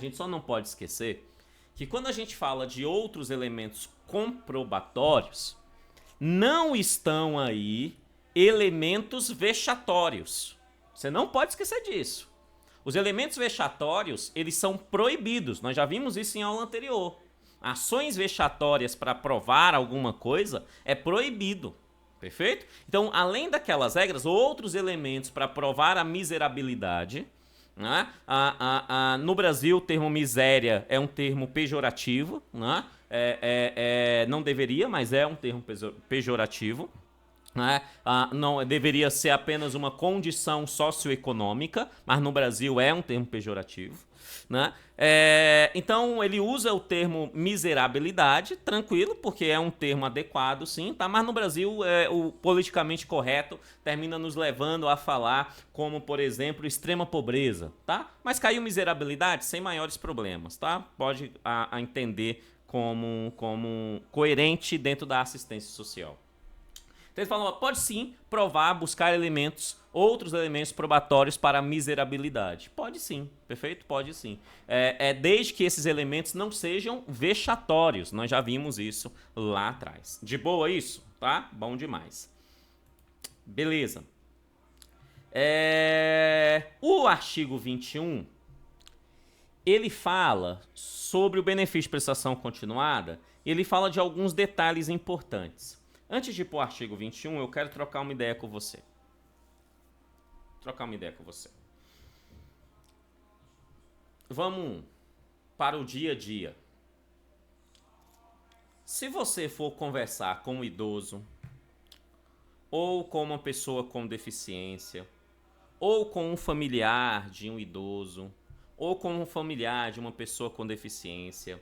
Que quando a gente fala de outros elementos comprobatórios, não estão aí elementos vexatórios. Você não pode esquecer disso. Os elementos vexatórios, eles são proibidos. Nós já vimos isso em aula anterior. Ações vexatórias para provar alguma coisa é proibido, perfeito? Então, além daquelas regras, outros elementos para provar a miserabilidade, né? No Brasil, o termo miséria é um termo pejorativo, né? Não deveria, mas é um termo pejorativo. Né? Não deveria ser apenas uma condição socioeconômica, mas no Brasil é um termo pejorativo. Né? Então ele usa o termo miserabilidade, tranquilo, porque é um termo adequado, sim, tá? Mas no Brasil o politicamente correto termina nos levando a falar como, por exemplo, extrema pobreza, tá? Mas caiu miserabilidade sem maiores problemas, tá? Pode entender como coerente dentro da assistência social. Então ele fala, pode sim provar, buscar outros elementos probatórios para a miserabilidade. Pode sim, perfeito? Pode sim. Desde que esses elementos não sejam vexatórios. Nós já vimos isso lá atrás. De boa isso? Tá? Bom demais. Beleza. O artigo 21, ele fala sobre o benefício de prestação continuada, ele fala de alguns detalhes importantes. Antes de ir para o artigo 21, eu quero trocar uma ideia com você. Vamos para o dia a dia. Se você for conversar com um idoso, ou com uma pessoa com deficiência, ou com um familiar de um idoso, ou com um familiar de uma pessoa com deficiência,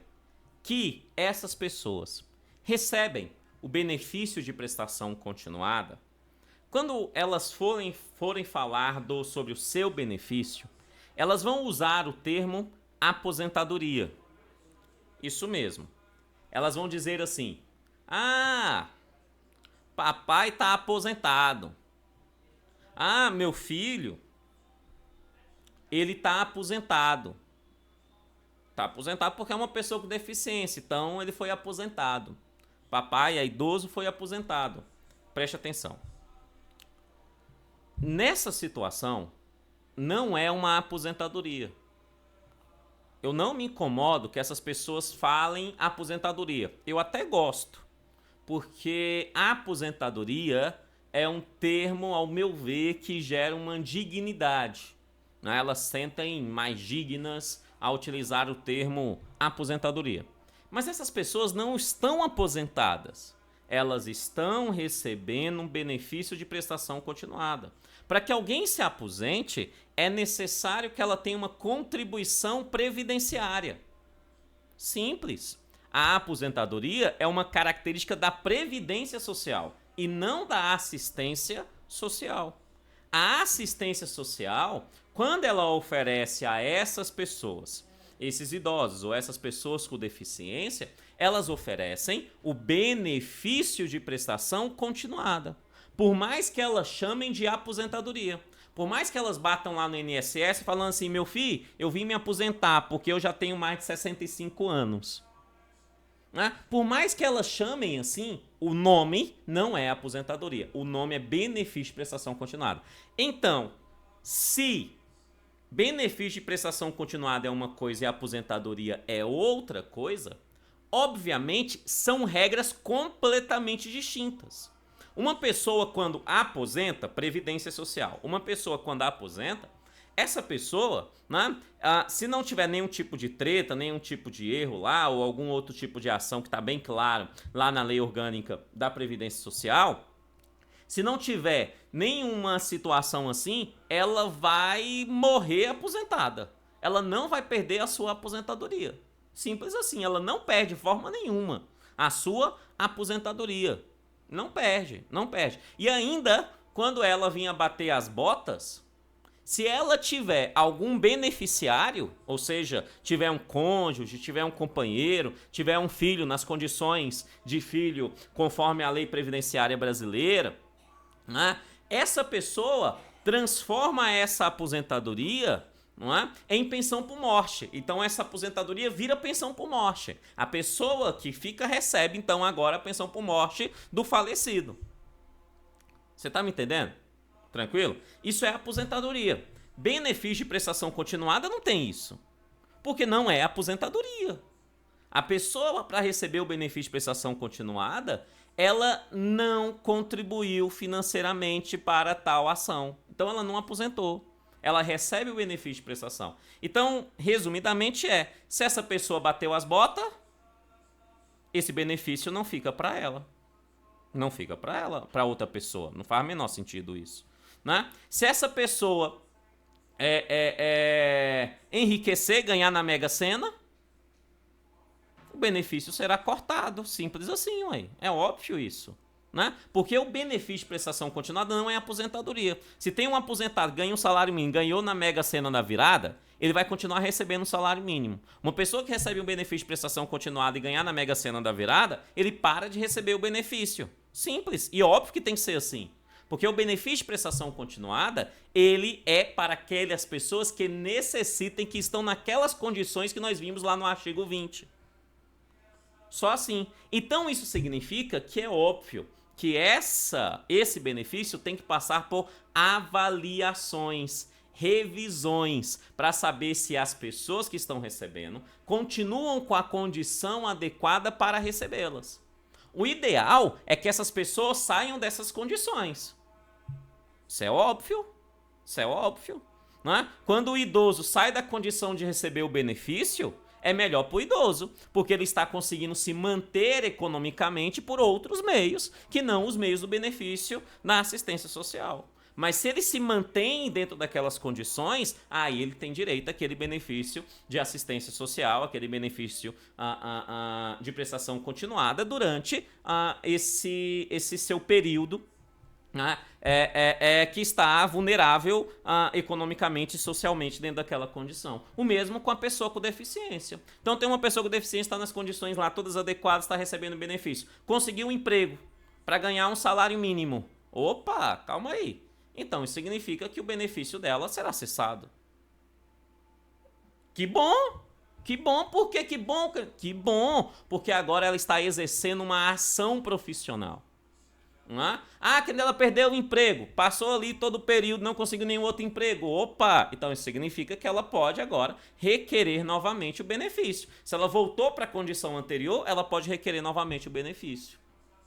que essas pessoas recebem o benefício de prestação continuada, quando elas forem falar sobre o seu benefício, elas vão usar o termo aposentadoria. Isso mesmo. Elas vão dizer assim, papai está aposentado. Meu filho ele está aposentado. Está aposentado porque é uma pessoa com deficiência, então ele foi aposentado. Papai é idoso, foi aposentado. Preste atenção. Nessa situação, não é uma aposentadoria. Eu não me incomodo que essas pessoas falem aposentadoria. Eu até gosto, porque a aposentadoria é um termo, ao meu ver, que gera uma dignidade. Né? Elas sentem mais dignas a utilizar o termo aposentadoria. Mas essas pessoas não estão aposentadas. Elas estão recebendo um benefício de prestação continuada. Para que alguém se aposente, é necessário que ela tenha uma contribuição previdenciária. Simples. A aposentadoria é uma característica da previdência social e não da assistência social. A assistência social, quando ela oferece a essas pessoas, esses idosos ou essas pessoas com deficiência, elas oferecem o benefício de prestação continuada. Por mais que elas chamem de aposentadoria. Por mais que elas batam lá no INSS falando assim, meu filho, eu vim me aposentar porque eu já tenho mais de 65 anos. Né? Por mais que elas chamem assim, o nome não é aposentadoria. O nome é benefício de prestação continuada. Então, se benefício de prestação continuada é uma coisa e aposentadoria é outra coisa, obviamente são regras completamente distintas. Uma pessoa quando aposenta, previdência social, uma pessoa quando aposenta, essa pessoa, né, se não tiver nenhum tipo de treta, nenhum tipo de erro lá, ou algum outro tipo de ação que está bem claro lá na lei orgânica da Previdência Social, se não tiver nenhuma situação assim, ela vai morrer aposentada. Ela não vai perder a sua aposentadoria. Simples assim, ela não perde de forma nenhuma a sua aposentadoria. Não perde, não perde. E ainda, quando ela vinha bater as botas, se ela tiver algum beneficiário, ou seja, tiver um cônjuge, tiver um companheiro, tiver um filho nas condições de filho conforme a lei previdenciária brasileira, né, essa pessoa transforma essa aposentadoria, não é, em pensão por morte. Então essa aposentadoria vira pensão por morte. A pessoa que fica recebe então agora a pensão por morte do falecido. Você está me entendendo? Tranquilo? Isso é aposentadoria. Benefício de prestação continuada não tem isso. Porque não é aposentadoria. A pessoa, para receber o benefício de prestação continuada, ela não contribuiu financeiramente para tal ação. Então ela não aposentou. Ela recebe o benefício de prestação. Então, resumidamente se essa pessoa bateu as botas, esse benefício não fica para ela. Não fica para ela, para outra pessoa. Não faz o menor sentido isso. Né? Se essa pessoa enriquecer, ganhar na Mega Sena, o benefício será cortado. Simples assim, ué. É óbvio isso. Né? Porque o benefício de prestação continuada não é aposentadoria. Se tem um aposentado, ganha um salário mínimo, ganhou na Mega Sena da virada, ele vai continuar recebendo um salário mínimo. Uma pessoa que recebe um benefício de prestação continuada e ganhar na Mega Sena da virada, ele para de receber o benefício. Simples. E óbvio que tem que ser assim. Porque o benefício de prestação continuada, ele é para aquelas pessoas que necessitem, que estão naquelas condições que nós vimos lá no artigo 20. Só assim. Então isso significa que é óbvio que esse benefício tem que passar por avaliações, revisões, para saber se as pessoas que estão recebendo continuam com a condição adequada para recebê-las. O ideal é que essas pessoas saiam dessas condições. Isso é óbvio. Isso é óbvio. Não é? Quando o idoso sai da condição de receber o benefício, é melhor para o idoso, porque ele está conseguindo se manter economicamente por outros meios, que não os meios do benefício na assistência social. Mas se ele se mantém dentro daquelas condições, aí ele tem direito àquele benefício de assistência social, aquele benefício de prestação continuada durante esse seu período, né, que está vulnerável economicamente e socialmente dentro daquela condição. O mesmo com a pessoa com deficiência. Então tem uma pessoa com deficiência, está nas condições lá todas adequadas, está recebendo benefício. Conseguiu um emprego para ganhar um salário mínimo. Opa, calma aí. Então isso significa que o benefício dela será cessado. Que bom! Que bom, por que bom? Que bom, porque agora ela está exercendo uma ação profissional. Não é? Ah, quando ela perdeu o emprego, passou ali todo o período, não conseguiu nenhum outro emprego. Opa! Então isso significa que ela pode agora requerer novamente o benefício. Se ela voltou para a condição anterior, ela pode requerer novamente o benefício.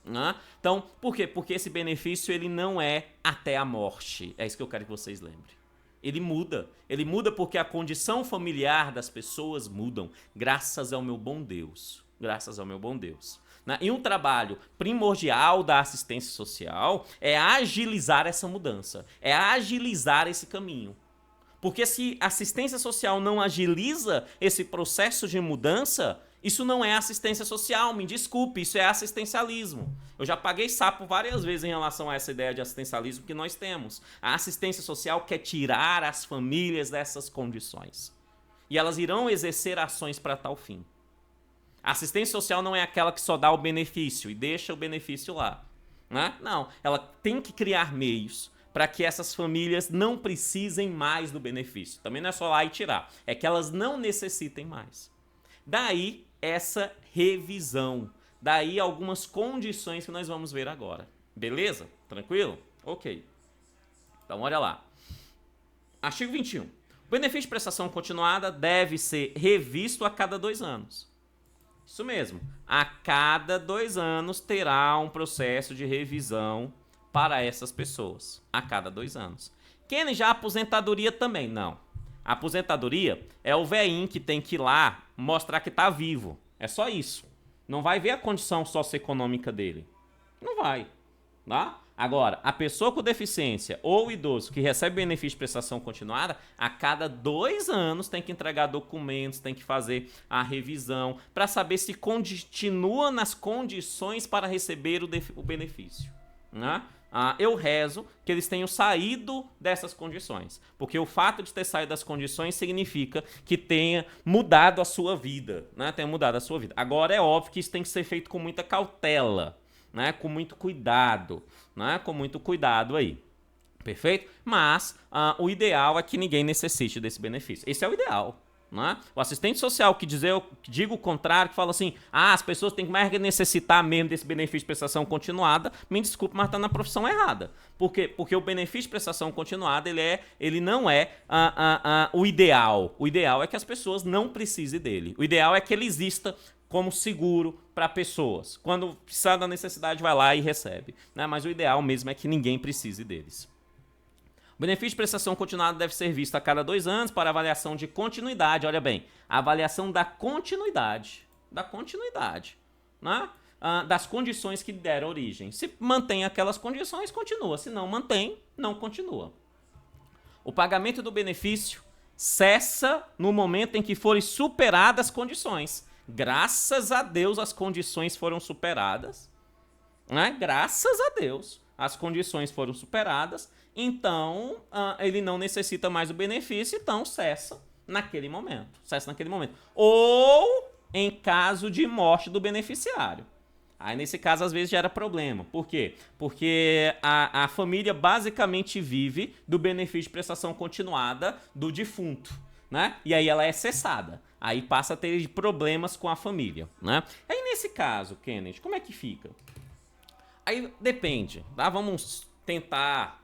Não é? Então, por quê? Porque esse benefício ele não é até a morte. É isso que eu quero que vocês lembrem. Ele muda. Ele muda porque a condição familiar das pessoas mudam. Graças ao meu bom Deus. Graças ao meu bom Deus. E um trabalho primordial da assistência social é agilizar essa mudança. É agilizar esse caminho. Porque se a assistência social não agiliza esse processo de mudança, isso não é assistência social, me desculpe, isso é assistencialismo. Eu já paguei sapo várias vezes em relação a essa ideia de assistencialismo que nós temos. A assistência social quer tirar as famílias dessas condições. E elas irão exercer ações para tal fim. A assistência social não é aquela que só dá o benefício e deixa o benefício lá. Né? Não, ela tem que criar meios para que essas famílias não precisem mais do benefício. Também não é só lá e tirar, é que elas não necessitem mais. Daí essa revisão, daí algumas condições que nós vamos ver agora. Beleza? Tranquilo? Ok. Então olha lá. Artigo 21. O benefício de prestação continuada deve ser revisto a cada 2 anos. Isso mesmo. A cada 2 anos terá um processo de revisão para essas pessoas. A cada 2 anos. Kenny, já a aposentadoria também? Não. A aposentadoria é o velhinho que tem que ir lá mostrar que está vivo. É só isso. Não vai ver a condição socioeconômica dele. Não vai. Tá? Agora, a pessoa com deficiência ou o idoso que recebe benefício de prestação continuada, a cada 2 anos tem que entregar documentos, tem que fazer a revisão para saber se continua nas condições para receber o benefício. Né? Eu rezo que eles tenham saído dessas condições, porque o fato de ter saído das condições significa que tenha mudado a sua vida, né? Tenha mudado a sua vida. Agora é óbvio que isso tem que ser feito com muita cautela, né? Com muito cuidado, né? Com muito cuidado aí. Perfeito? Mas o ideal é que ninguém necessite desse benefício. Esse é o ideal. Né? O assistente social que diga o contrário, que fala assim, as pessoas têm que mais necessitar mesmo desse benefício de prestação continuada, me desculpe, mas está na profissão errada. Por quê? Porque o benefício de prestação continuada ele não é o ideal. O ideal é que as pessoas não precisem dele. O ideal é que ele exista como seguro para pessoas. Quando precisar da necessidade, vai lá e recebe. Né? Mas o ideal mesmo é que ninguém precise deles. O benefício de prestação continuada deve ser visto a cada 2 anos para avaliação de continuidade. Olha bem, a avaliação da continuidade. Né? Das condições que deram origem. Se mantém aquelas condições, continua. Se não mantém, não continua. O pagamento do benefício cessa no momento em que forem superadas as condições. Graças a Deus as condições foram superadas. Né? Graças a Deus as condições foram superadas. Então, ele não necessita mais do benefício, então cessa naquele momento. Ou em caso de morte do beneficiário. Aí, nesse caso, às vezes gera problema. Por quê? Porque a família basicamente vive do benefício de prestação continuada do defunto, né? E aí ela é cessada. Aí passa a ter problemas com a família, né? Aí, nesse caso, Kenneth, como é que fica? Aí depende, tá? Vamos tentar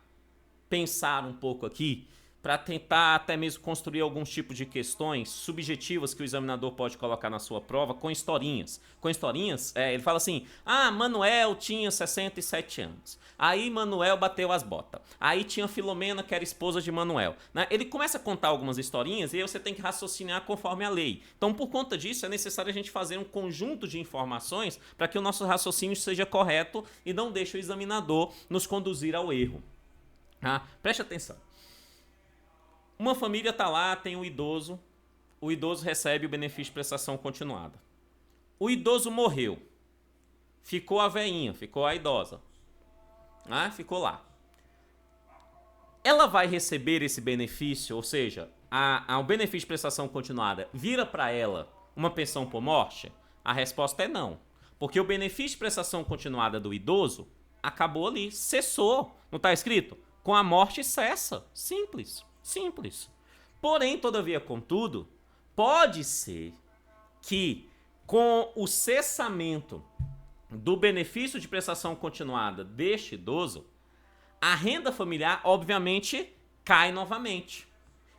pensar um pouco aqui para tentar até mesmo construir alguns tipos de questões subjetivas que o examinador pode colocar na sua prova com historinhas. Com historinhas, ele fala assim, Manuel tinha 67 anos. Aí Manuel bateu as botas. Aí tinha Filomena, que era esposa de Manuel. Né? Ele começa a contar algumas historinhas e aí você tem que raciocinar conforme a lei. Então, por conta disso, é necessário a gente fazer um conjunto de informações para que o nosso raciocínio seja correto e não deixe o examinador nos conduzir ao erro. Preste atenção. Uma família está lá, tem o idoso recebe o benefício de prestação continuada. O idoso morreu. Ficou a veinha, ficou a idosa. Ficou lá. Ela vai receber esse benefício, ou seja, o benefício de prestação continuada vira para ela uma pensão por morte? A resposta é não. Porque o benefício de prestação continuada do idoso acabou ali, cessou. Não está escrito? Com a morte cessa. Simples. Porém, todavia, contudo, pode ser que com o cessamento do benefício de prestação continuada deste idoso, a renda familiar, obviamente, cai novamente.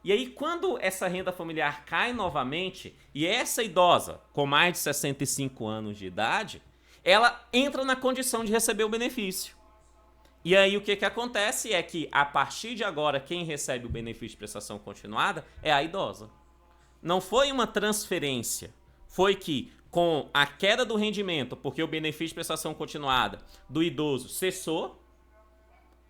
E aí, quando essa renda familiar cai novamente, e essa idosa com mais de 65 anos de idade, ela entra na condição de receber o benefício. E aí, o que acontece é que, a partir de agora, quem recebe o benefício de prestação continuada é a idosa. Não foi uma transferência, foi que, com a queda do rendimento, porque o benefício de prestação continuada do idoso cessou,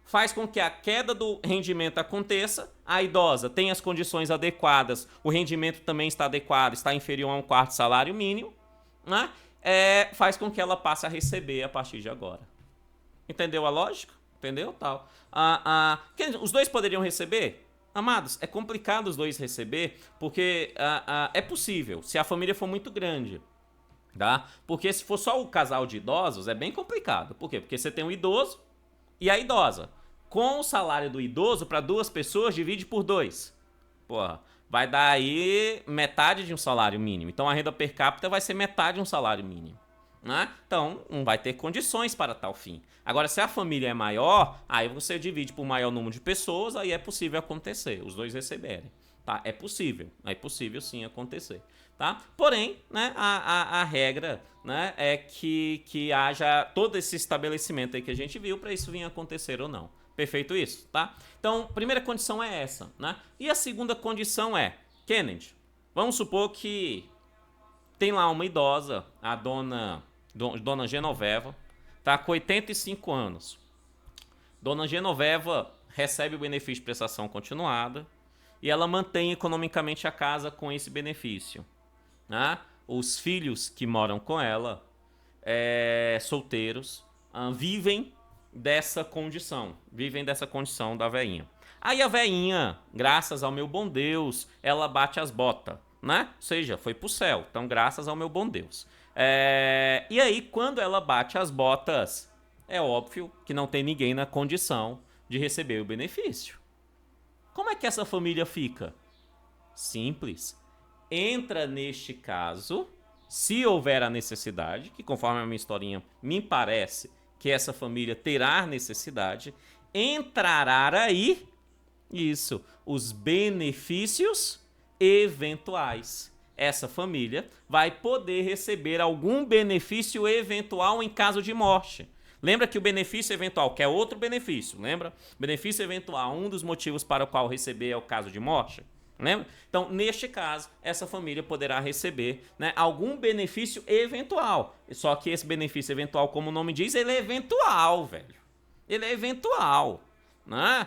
faz com que a queda do rendimento aconteça, a idosa tem as condições adequadas, o rendimento também está adequado, está inferior a um quarto salário mínimo, né? Faz com que ela passe a receber a partir de agora. Entendeu a lógica? Entendeu? Tal. Os dois poderiam receber? Amados, é complicado os dois receber, porque é possível, se a família for muito grande. Tá? Porque se for só o casal de idosos, é bem complicado. Por quê? Porque você tem o idoso e a idosa. Com o salário do idoso, para duas pessoas, divide por 2. Porra, vai dar aí metade de um salário mínimo. Então a renda per capita vai ser metade de um salário mínimo. Né? Então não vai ter condições para tal fim. Agora, se a família é maior, aí você divide por maior número de pessoas, aí é possível acontecer, os dois receberem. Tá? É possível sim acontecer. Tá? Porém, né, a regra, né, é que haja todo esse estabelecimento aí que a gente viu para isso vir a acontecer ou não. Perfeito isso? Tá? Então, primeira condição é essa. Né? E a segunda condição é, Kennedy, vamos supor que tem lá uma idosa, a dona Genoveva, tá com 85 anos. Dona Genoveva recebe o benefício de prestação continuada e ela mantém economicamente a casa com esse benefício. Né? Os filhos que moram com ela, solteiros, vivem dessa condição da veinha. Aí a veinha, graças ao meu bom Deus, ela bate as botas, né? Ou seja, foi pro céu, então graças ao meu bom Deus. E aí, quando ela bate as botas, é óbvio que não tem ninguém na condição de receber o benefício. Como é que essa família fica? Simples. Entra neste caso, se houver a necessidade, que conforme a minha historinha me parece que essa família terá necessidade, entrará aí, os benefícios eventuais. Essa família vai poder receber algum benefício eventual em caso de morte. Lembra que o benefício eventual, que é outro benefício, lembra? Benefício eventual, um dos motivos para o qual receber é o caso de morte. Lembra? Então, neste caso, essa família poderá receber, né, algum benefício eventual. Só que esse benefício eventual, como o nome diz, ele é eventual, velho. Ele é eventual. Né?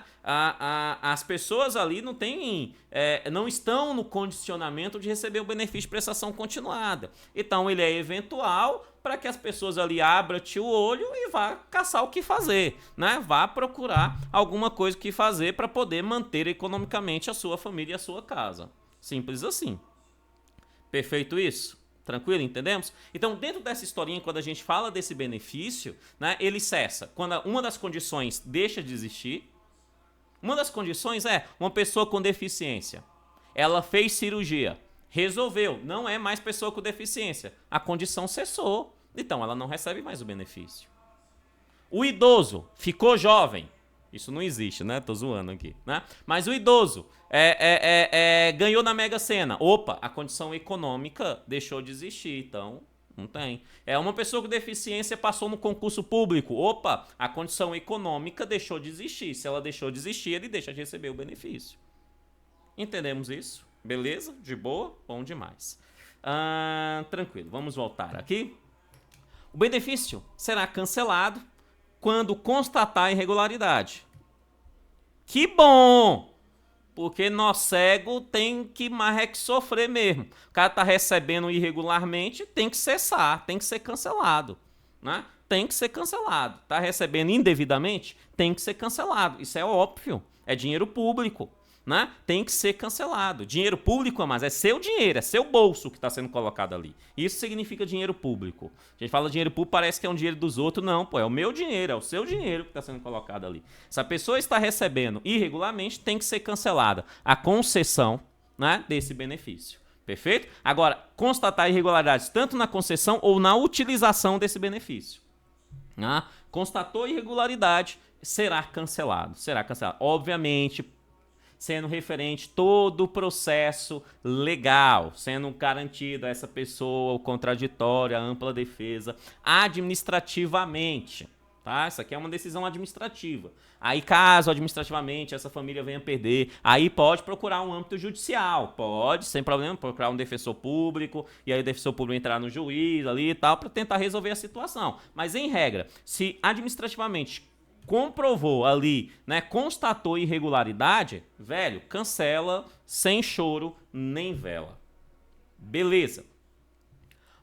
As pessoas ali não estão no condicionamento de receber o benefício de prestação continuada. Então, ele é eventual para que as pessoas ali abram o olho e vá caçar o que fazer, né? Vá procurar alguma coisa que fazer para poder manter economicamente a sua família e a sua casa. Simples assim. Perfeito isso? Tranquilo, entendemos? Então, dentro dessa historinha, quando a gente fala desse benefício, né, ele cessa. Quando uma das condições deixa de existir, uma das condições é uma pessoa com deficiência. Ela fez cirurgia, resolveu, não é mais pessoa com deficiência. A condição cessou, então ela não recebe mais o benefício. O idoso ficou jovem. Isso não existe, né? Tô zoando aqui, né? Mas o idoso ganhou na Mega Sena. Opa, a condição econômica deixou de existir, então não tem. Uma pessoa com deficiência passou no concurso público. Opa, a condição econômica deixou de existir. Se ela deixou de existir, ele deixa de receber o benefício. Entendemos isso? Beleza? De boa? Bom demais. Tranquilo, vamos voltar aqui. O benefício será cancelado quando constatar irregularidade. Que bom! Porque nós cego tem que mais que sofrer mesmo. O cara tá recebendo irregularmente, tem que cessar, tem que ser cancelado, né? Tem que ser cancelado. Tá recebendo indevidamente, tem que ser cancelado. Isso é óbvio, é dinheiro público, né? Tem que ser cancelado. Dinheiro público, mas é seu dinheiro, é seu bolso que está sendo colocado ali. Isso significa dinheiro público. A gente fala dinheiro público, parece que é um dinheiro dos outros. Não, pô, é o meu dinheiro, é o seu dinheiro que está sendo colocado ali. Se a pessoa está recebendo irregularmente, tem que ser cancelada a concessão, né, desse benefício. Perfeito? Agora, constatar irregularidades tanto na concessão ou na utilização desse benefício. Constatou irregularidade, será cancelado. Será cancelado. Obviamente, sendo referente todo o processo legal, sendo garantido a essa pessoa o contraditório, a ampla defesa, administrativamente. Tá? Isso aqui é uma decisão administrativa. Aí, caso administrativamente essa família venha perder, aí pode procurar um âmbito judicial. Pode, sem problema, procurar um defensor público, e aí o defensor público entrar no juiz ali e tal, para tentar resolver a situação. Mas, em regra, se administrativamente comprovou ali, né, constatou irregularidade, velho, cancela sem choro nem vela. Beleza.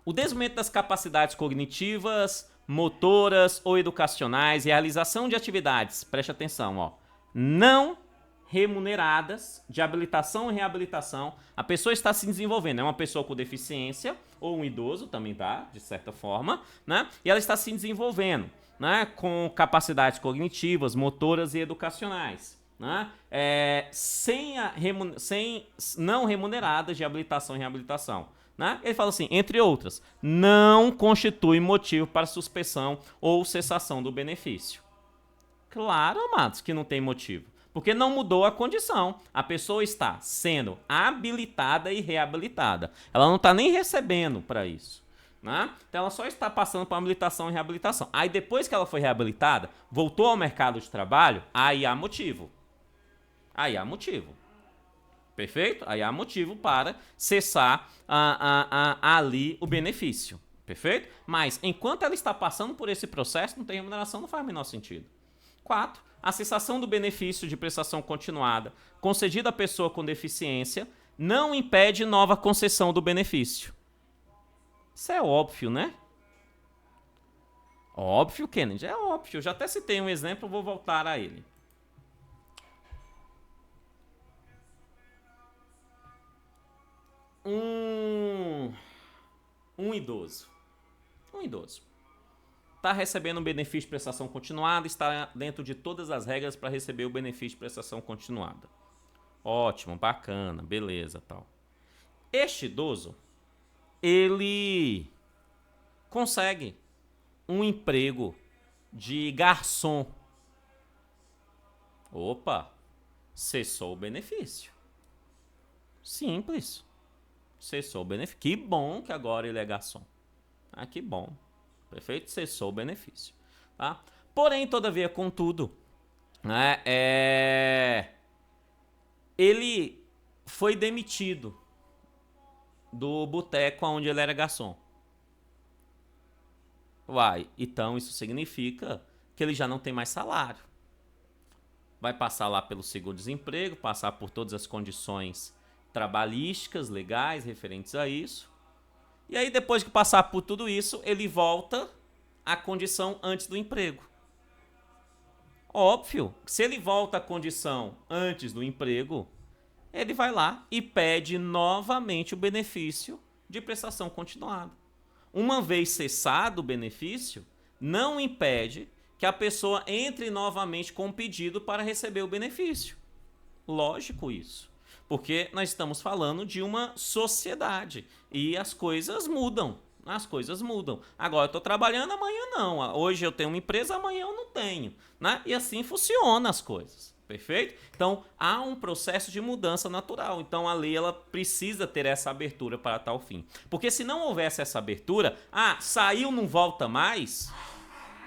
O desenvolvimento das capacidades cognitivas, motoras ou educacionais, realização de atividades, preste atenção, ó, não remuneradas, de habilitação e reabilitação, a pessoa está se desenvolvendo, é uma pessoa com deficiência, ou um idoso também tá, de certa forma, né, e ela está se desenvolvendo, né, com capacidades cognitivas, motoras e educacionais, né, sem não remuneradas de habilitação e reabilitação. Né? Ele fala assim, entre outras, não constitui motivo para suspensão ou cessação do benefício. Claro, amados, que não tem motivo, porque não mudou a condição. A pessoa está sendo habilitada e reabilitada. Ela não está nem recebendo para isso. Né? Então ela só está passando por habilitação e reabilitação. Aí depois que ela foi reabilitada, voltou ao mercado de trabalho, aí há motivo. Aí há motivo. Perfeito? Aí há motivo para cessar ali o benefício. Perfeito? Mas enquanto ela está passando por esse processo, não tem remuneração, não faz o menor sentido. 4. A cessação do benefício de prestação continuada concedida à pessoa com deficiência não impede nova concessão do benefício. Isso é óbvio, né? Óbvio, Kennedy, é óbvio. Eu já até citei um exemplo, vou voltar a ele. Um idoso está recebendo um benefício de prestação continuada, está dentro de todas as regras para receber o benefício de prestação continuada. Ótimo, bacana, beleza, tal. Este idoso, ele consegue um emprego de garçom. Opa, cessou o benefício. Simples. Cessou o benefício. Que bom que agora ele é garçom. Que bom. Perfeito? Cessou o benefício. Tá? Porém, todavia, contudo, né, ele foi demitido do boteco onde ele era garçom. Então isso significa que ele já não tem mais salário. Vai passar lá pelo seguro-desemprego, passar por todas as condições trabalhísticas, legais, referentes a isso. E aí, depois que passar por tudo isso, ele volta à condição antes do emprego. Óbvio, se ele volta à condição antes do emprego, ele vai lá e pede novamente o benefício de prestação continuada. Uma vez cessado o benefício, não impede que a pessoa entre novamente com um pedido para receber o benefício. Lógico isso. Porque nós estamos falando de uma sociedade e as coisas mudam. As coisas mudam. Agora eu estou trabalhando, amanhã não. Hoje eu tenho uma empresa, amanhã eu não tenho. Né? E assim funcionam as coisas. Perfeito? Então há um processo de mudança natural. Então a lei ela precisa ter essa abertura para tal fim. Porque se não houvesse essa abertura, saiu, não volta mais.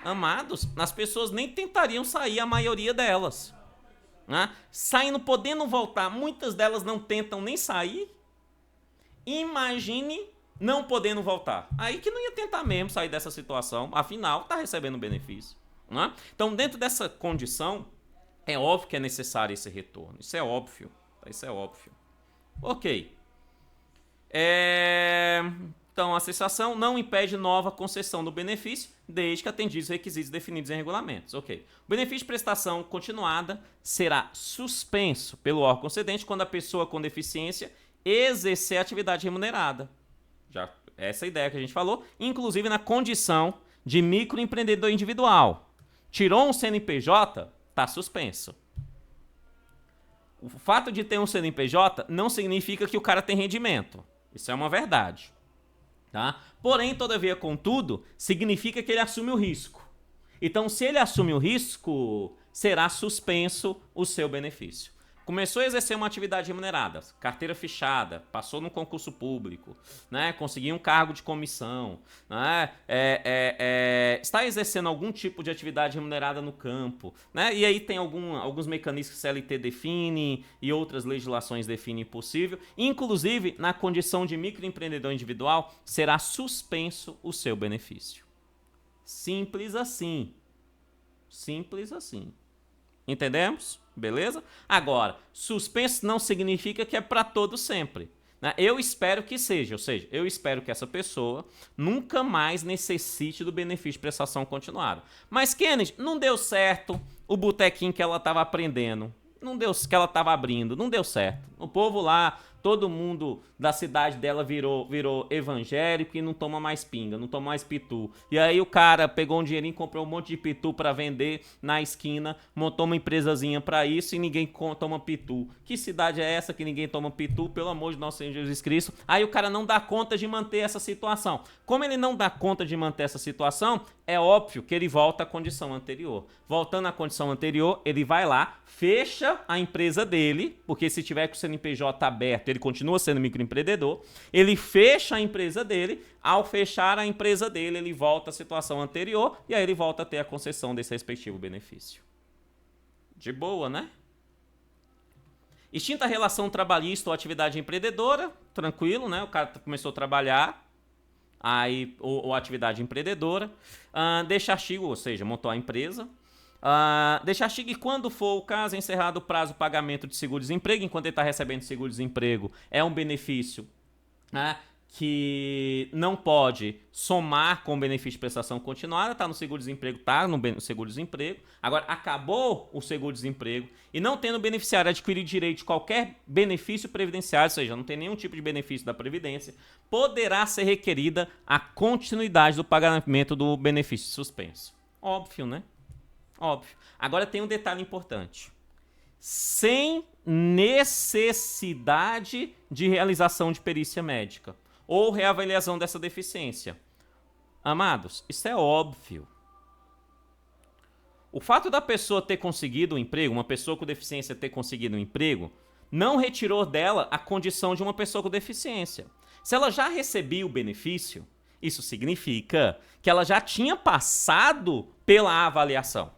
Amados, as pessoas nem tentariam sair, a maioria delas. Saindo, podendo voltar, muitas delas não tentam nem sair. Imagine não podendo voltar. Aí que não ia tentar mesmo sair dessa situação, afinal está recebendo benefício. Então, dentro dessa condição, é óbvio que é necessário esse retorno. Isso é óbvio. Isso é óbvio. Ok. Então, a cessação não impede nova concessão do benefício, desde que atendidos os requisitos definidos em regulamentos. Ok. O benefício de prestação continuada será suspenso pelo órgão concedente quando a pessoa com deficiência exercer atividade remunerada. Já essa ideia que a gente falou, inclusive na condição de microempreendedor individual. Tirou um CNPJ, está suspenso. O fato de ter um CNPJ não significa que o cara tem rendimento. Isso é uma verdade. Tá? Porém, todavia, contudo, significa que ele assume o risco. Então, se ele assume o risco, será suspenso o seu benefício. Começou a exercer uma atividade remunerada, carteira fechada, passou num concurso público, né, conseguiu um cargo de comissão, né, está exercendo algum tipo de atividade remunerada no campo, né, e aí tem alguns mecanismos que CLT define e outras legislações definem possível, inclusive na condição de microempreendedor individual, será suspenso o seu benefício. Simples assim. Simples assim. Entendemos? Beleza? Agora, suspenso não significa que é para todo sempre. Né? Eu espero que seja, ou seja, eu espero que essa pessoa nunca mais necessite do benefício de prestação continuada. Mas, Kennedy, não deu certo o botequinho que ela estava aprendendo, não deu, que ela estava abrindo, não deu certo. O povo lá, todo mundo da cidade dela virou evangélico e não toma mais pinga, não toma mais pitu. E aí o cara pegou um dinheirinho, comprou um monte de pitu pra vender na esquina, montou uma empresazinha pra isso e ninguém toma pitu. Que cidade é essa que ninguém toma pitu? Pelo amor de nosso Senhor Jesus Cristo. Aí o cara não dá conta de manter essa situação. Como ele não dá conta de manter essa situação, é óbvio que ele volta à condição anterior. Voltando à condição anterior, ele vai lá, fecha a empresa dele, porque se tiver com o CNPJ aberto, ele continua sendo microempreendedor, ele fecha a empresa dele, ao fechar a empresa dele, ele volta à situação anterior e aí ele volta a ter a concessão desse respectivo benefício. De boa, né? Extinta a relação trabalhista ou atividade empreendedora, tranquilo, né? O cara começou a trabalhar, aí, ou atividade empreendedora, deixa artigo, ou seja, montou a empresa, deixa artigo e quando for o caso, encerrado o prazo do pagamento de seguro-desemprego, enquanto ele está recebendo seguro-desemprego, é um benefício, né, que não pode somar com o benefício de prestação continuada, está no seguro-desemprego, está no seguro-desemprego, agora acabou o seguro-desemprego e não tendo o beneficiário adquirido direito de qualquer benefício previdenciário, ou seja, não tem nenhum tipo de benefício da Previdência, poderá ser requerida a continuidade do pagamento do benefício suspenso. Óbvio, né? Óbvio. Agora tem um detalhe importante. Sem necessidade de realização de perícia médica ou reavaliação dessa deficiência. Amados, isso é óbvio. O fato da pessoa ter conseguido um emprego, uma pessoa com deficiência ter conseguido um emprego, não retirou dela a condição de uma pessoa com deficiência. Se ela já recebia o benefício, isso significa que ela já tinha passado pela avaliação.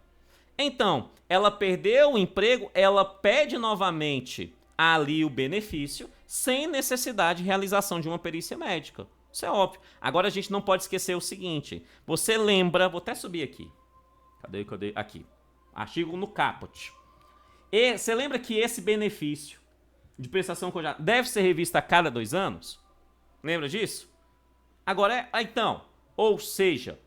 Então, ela perdeu o emprego, ela pede novamente ali o benefício, sem necessidade de realização de uma perícia médica. Isso é óbvio. Agora a gente não pode esquecer o seguinte. Você lembra, vou até subir aqui. Cadê? Aqui. Artigo no caput. E você lembra que esse benefício de prestação conjunta deve ser revisto a cada 2 anos? Lembra disso? Agora, então, ou seja,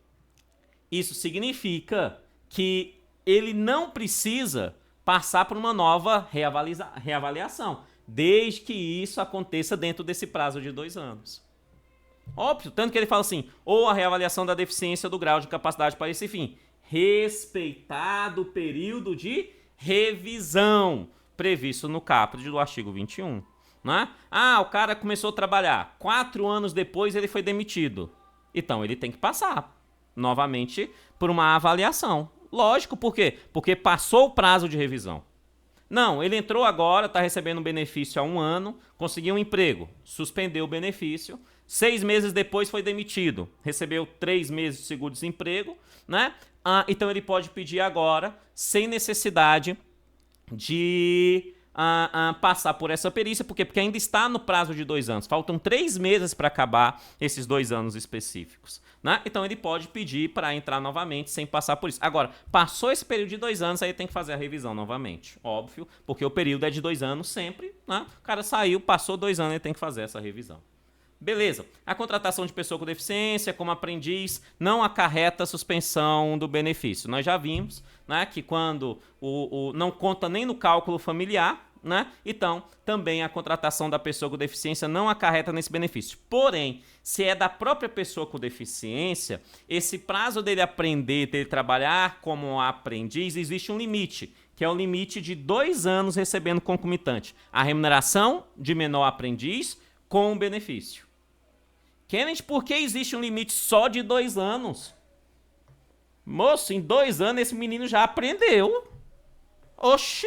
isso significa que ele não precisa passar por uma nova reavaliação, desde que isso aconteça dentro desse prazo de 2 anos. Óbvio, tanto que ele fala assim, ou a reavaliação da deficiência do grau de capacidade para esse fim, respeitado o período de revisão previsto no caput do artigo 21. Né? O cara começou a trabalhar, 4 anos depois ele foi demitido. Então ele tem que passar novamente por uma avaliação. Lógico, por quê? Porque passou o prazo de revisão. Não, ele entrou agora, está recebendo um benefício há 1 ano, conseguiu um emprego, suspendeu o benefício, 6 meses depois foi demitido, recebeu 3 meses de seguro-desemprego, né? Então ele pode pedir agora, sem necessidade de passar por essa perícia, por quê? Porque ainda está no prazo de 2 anos, faltam 3 meses para acabar esses 2 anos específicos. Né? Então ele pode pedir para entrar novamente sem passar por isso. Agora, passou esse período de 2 anos, aí tem que fazer a revisão novamente. Óbvio, porque o período é de 2 anos sempre. Né? O cara saiu, passou 2 anos, ele tem que fazer essa revisão. Beleza. A contratação de pessoa com deficiência como aprendiz não acarreta suspensão do benefício. Nós já vimos, né, que quando não conta nem no cálculo familiar, né? Então, também a contratação da pessoa com deficiência não acarreta nesse benefício. Porém, se é da própria pessoa com deficiência, esse prazo dele aprender, dele trabalhar como aprendiz, existe um limite, que é o limite de 2 anos recebendo concomitante a remuneração de menor aprendiz com o benefício. Kenneth, por que existe um limite só de 2 anos? Moço, em 2 anos esse menino já aprendeu. Oxi!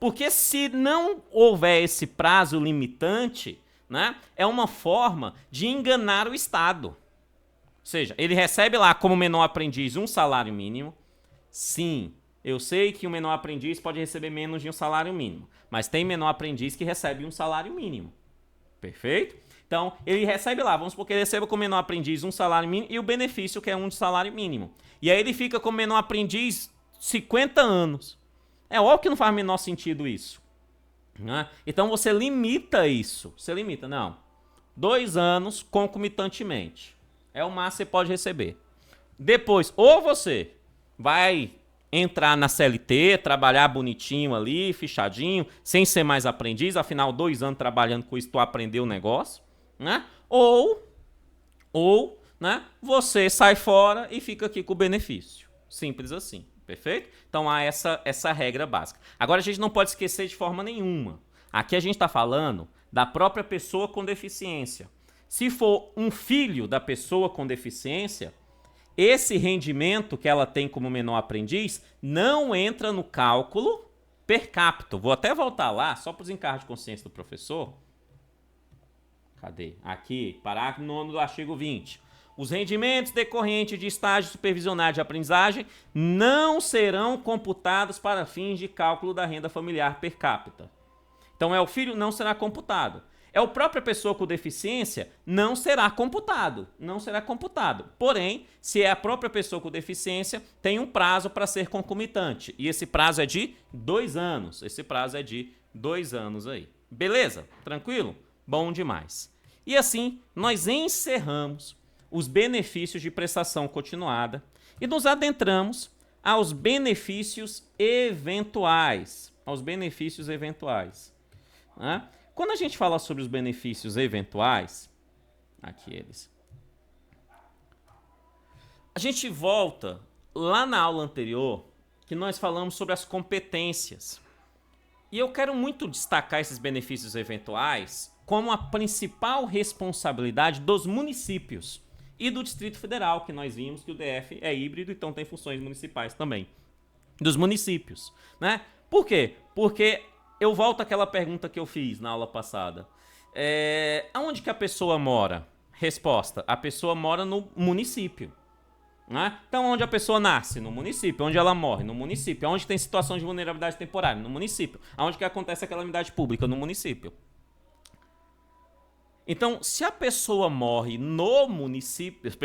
Porque se não houver esse prazo limitante, né, é uma forma de enganar o Estado. Ou seja, ele recebe lá como menor aprendiz um salário mínimo. Sim, eu sei que o menor aprendiz pode receber menos de um salário mínimo, mas tem menor aprendiz que recebe um salário mínimo. Perfeito? Então, ele recebe lá, vamos supor que ele receba como menor aprendiz um salário mínimo e o benefício que é um de salário mínimo. E aí ele fica como menor aprendiz 50 anos. É óbvio que não faz o menor sentido isso. Né? Então você limita isso. Você limita, não. 2 anos concomitantemente. É o máximo que você pode receber. Depois, ou você vai entrar na CLT, trabalhar bonitinho ali, fichadinho, sem ser mais aprendiz, afinal 2 anos trabalhando com isso, tu aprendeu o negócio, né? Ou né, você sai fora e fica aqui com o benefício. Simples assim, perfeito? Então há essa regra básica. Agora a gente não pode esquecer de forma nenhuma. Aqui a gente está falando da própria pessoa com deficiência. Se for um filho da pessoa com deficiência, esse rendimento que ela tem como menor aprendiz não entra no cálculo per capita. Vou até voltar lá, só para os encargos de consciência do professor. Cadê? Aqui, parágrafo 9º do artigo 20. Os rendimentos decorrentes de estágio supervisionado de aprendizagem não serão computados para fins de cálculo da renda familiar per capita. Então, o filho não será computado. A própria pessoa com deficiência não será computado. Não será computado. Porém, se é a própria pessoa com deficiência, tem um prazo para ser concomitante. E esse prazo é de 2 anos. Esse prazo é de 2 anos aí. Beleza? Tranquilo? Bom demais. E assim, nós encerramos os benefícios de prestação continuada e nos adentramos aos benefícios eventuais. Aos benefícios eventuais. Né? Quando a gente fala sobre os benefícios eventuais, aqui eles, a gente volta lá na aula anterior que nós falamos sobre as competências. E eu quero muito destacar esses benefícios eventuais como a principal responsabilidade dos municípios e do Distrito Federal, que nós vimos que o DF é híbrido, então tem funções municipais também. Dos municípios, né? Por quê? Porque eu volto àquela pergunta que eu fiz na aula passada. Aonde que a pessoa mora? Resposta: a pessoa mora no município. Né? Então, onde a pessoa nasce? No município. Onde ela morre? No município. Onde tem situação de vulnerabilidade temporária? No município. Onde que acontece a calamidade pública? No município. Então, se a pessoa morre no município, se a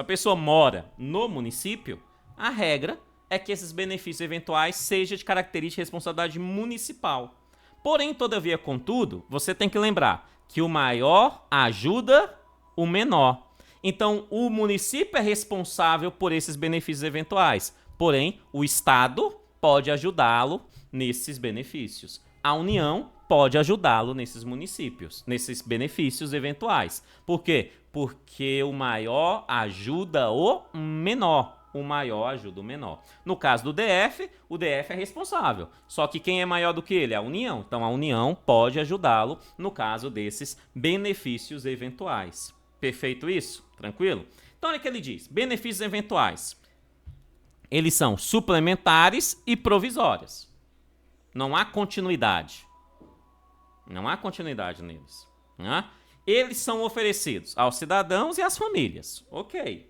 pessoa mora no município, a regra é que esses benefícios eventuais sejam de característica e responsabilidade municipal. Porém, todavia, contudo, você tem que lembrar que o maior ajuda o menor. Então, o município é responsável por esses benefícios eventuais. Porém, o Estado pode ajudá-lo nesses benefícios. A União pode ajudá-lo nesses municípios, nesses benefícios eventuais. Por quê? Porque o maior ajuda o menor. O maior ajuda o menor. No caso do DF, o DF é responsável. Só que quem é maior do que ele? A União. Então, a União pode ajudá-lo no caso desses benefícios eventuais. Perfeito isso? Tranquilo? Então, olha o que ele diz. Benefícios eventuais. Eles são suplementares e provisórios. Não há continuidade. Não há continuidade neles. Né? Eles são oferecidos aos cidadãos e às famílias. Ok.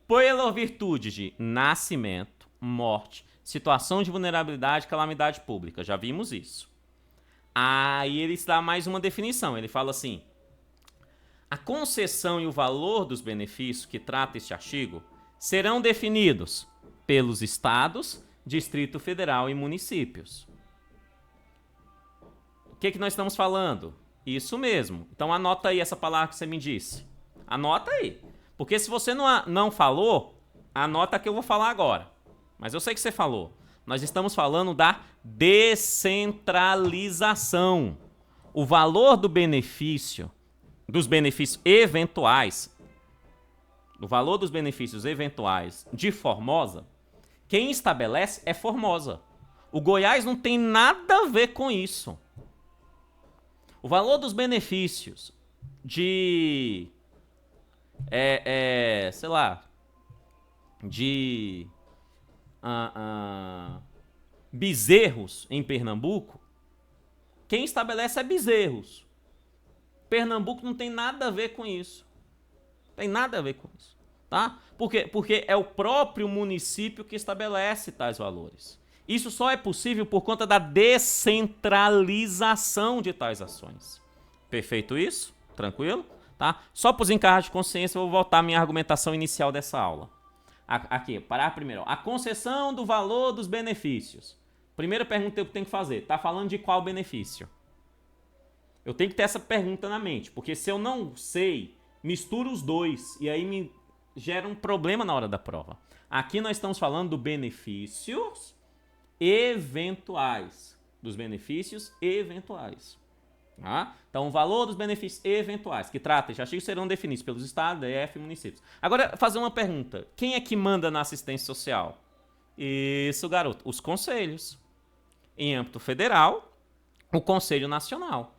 Pela virtude de nascimento, morte, situação de vulnerabilidade, calamidade pública. Já vimos isso. Aí ele dá mais uma definição. Ele fala assim: a concessão e o valor dos benefícios que trata este artigo serão definidos pelos estados, Distrito Federal e municípios. O que nós estamos falando? Isso mesmo. Então anota aí essa palavra que você me disse. Anota aí. Porque se você não falou, anota que eu vou falar agora. Mas eu sei que você falou. Nós estamos falando da descentralização. O valor do benefício, dos benefícios eventuais, o valor dos benefícios eventuais de Formosa, quem estabelece é Formosa. O Goiás não tem nada a ver com isso. O valor dos benefícios de, sei lá, de bezerros em Pernambuco, quem estabelece é Bezerros. Pernambuco não tem nada a ver com isso. Tem nada a ver com isso. Tá? Por quê? Porque é o próprio município que estabelece tais valores. Isso só é possível por conta da descentralização de tais ações. Perfeito isso? Tranquilo? Tá? Só para os encargos de consciência, eu vou voltar à minha argumentação inicial dessa aula. Aqui, parar primeiro. A concessão do valor dos benefícios. Primeira pergunta que eu tenho que fazer. Tá falando de qual benefício? Eu tenho que ter essa pergunta na mente. Porque se eu não sei, misturo os dois. E aí me gera um problema na hora da prova. Aqui nós estamos falando do benefícios eventuais. Dos benefícios eventuais. Tá? Então, o valor dos benefícios eventuais, que trata de artigos serão definidos pelos estados, DF e municípios. Agora, fazer uma pergunta. Quem é que manda na assistência social? Isso, garoto. Os conselhos. Em âmbito federal, o Conselho Nacional.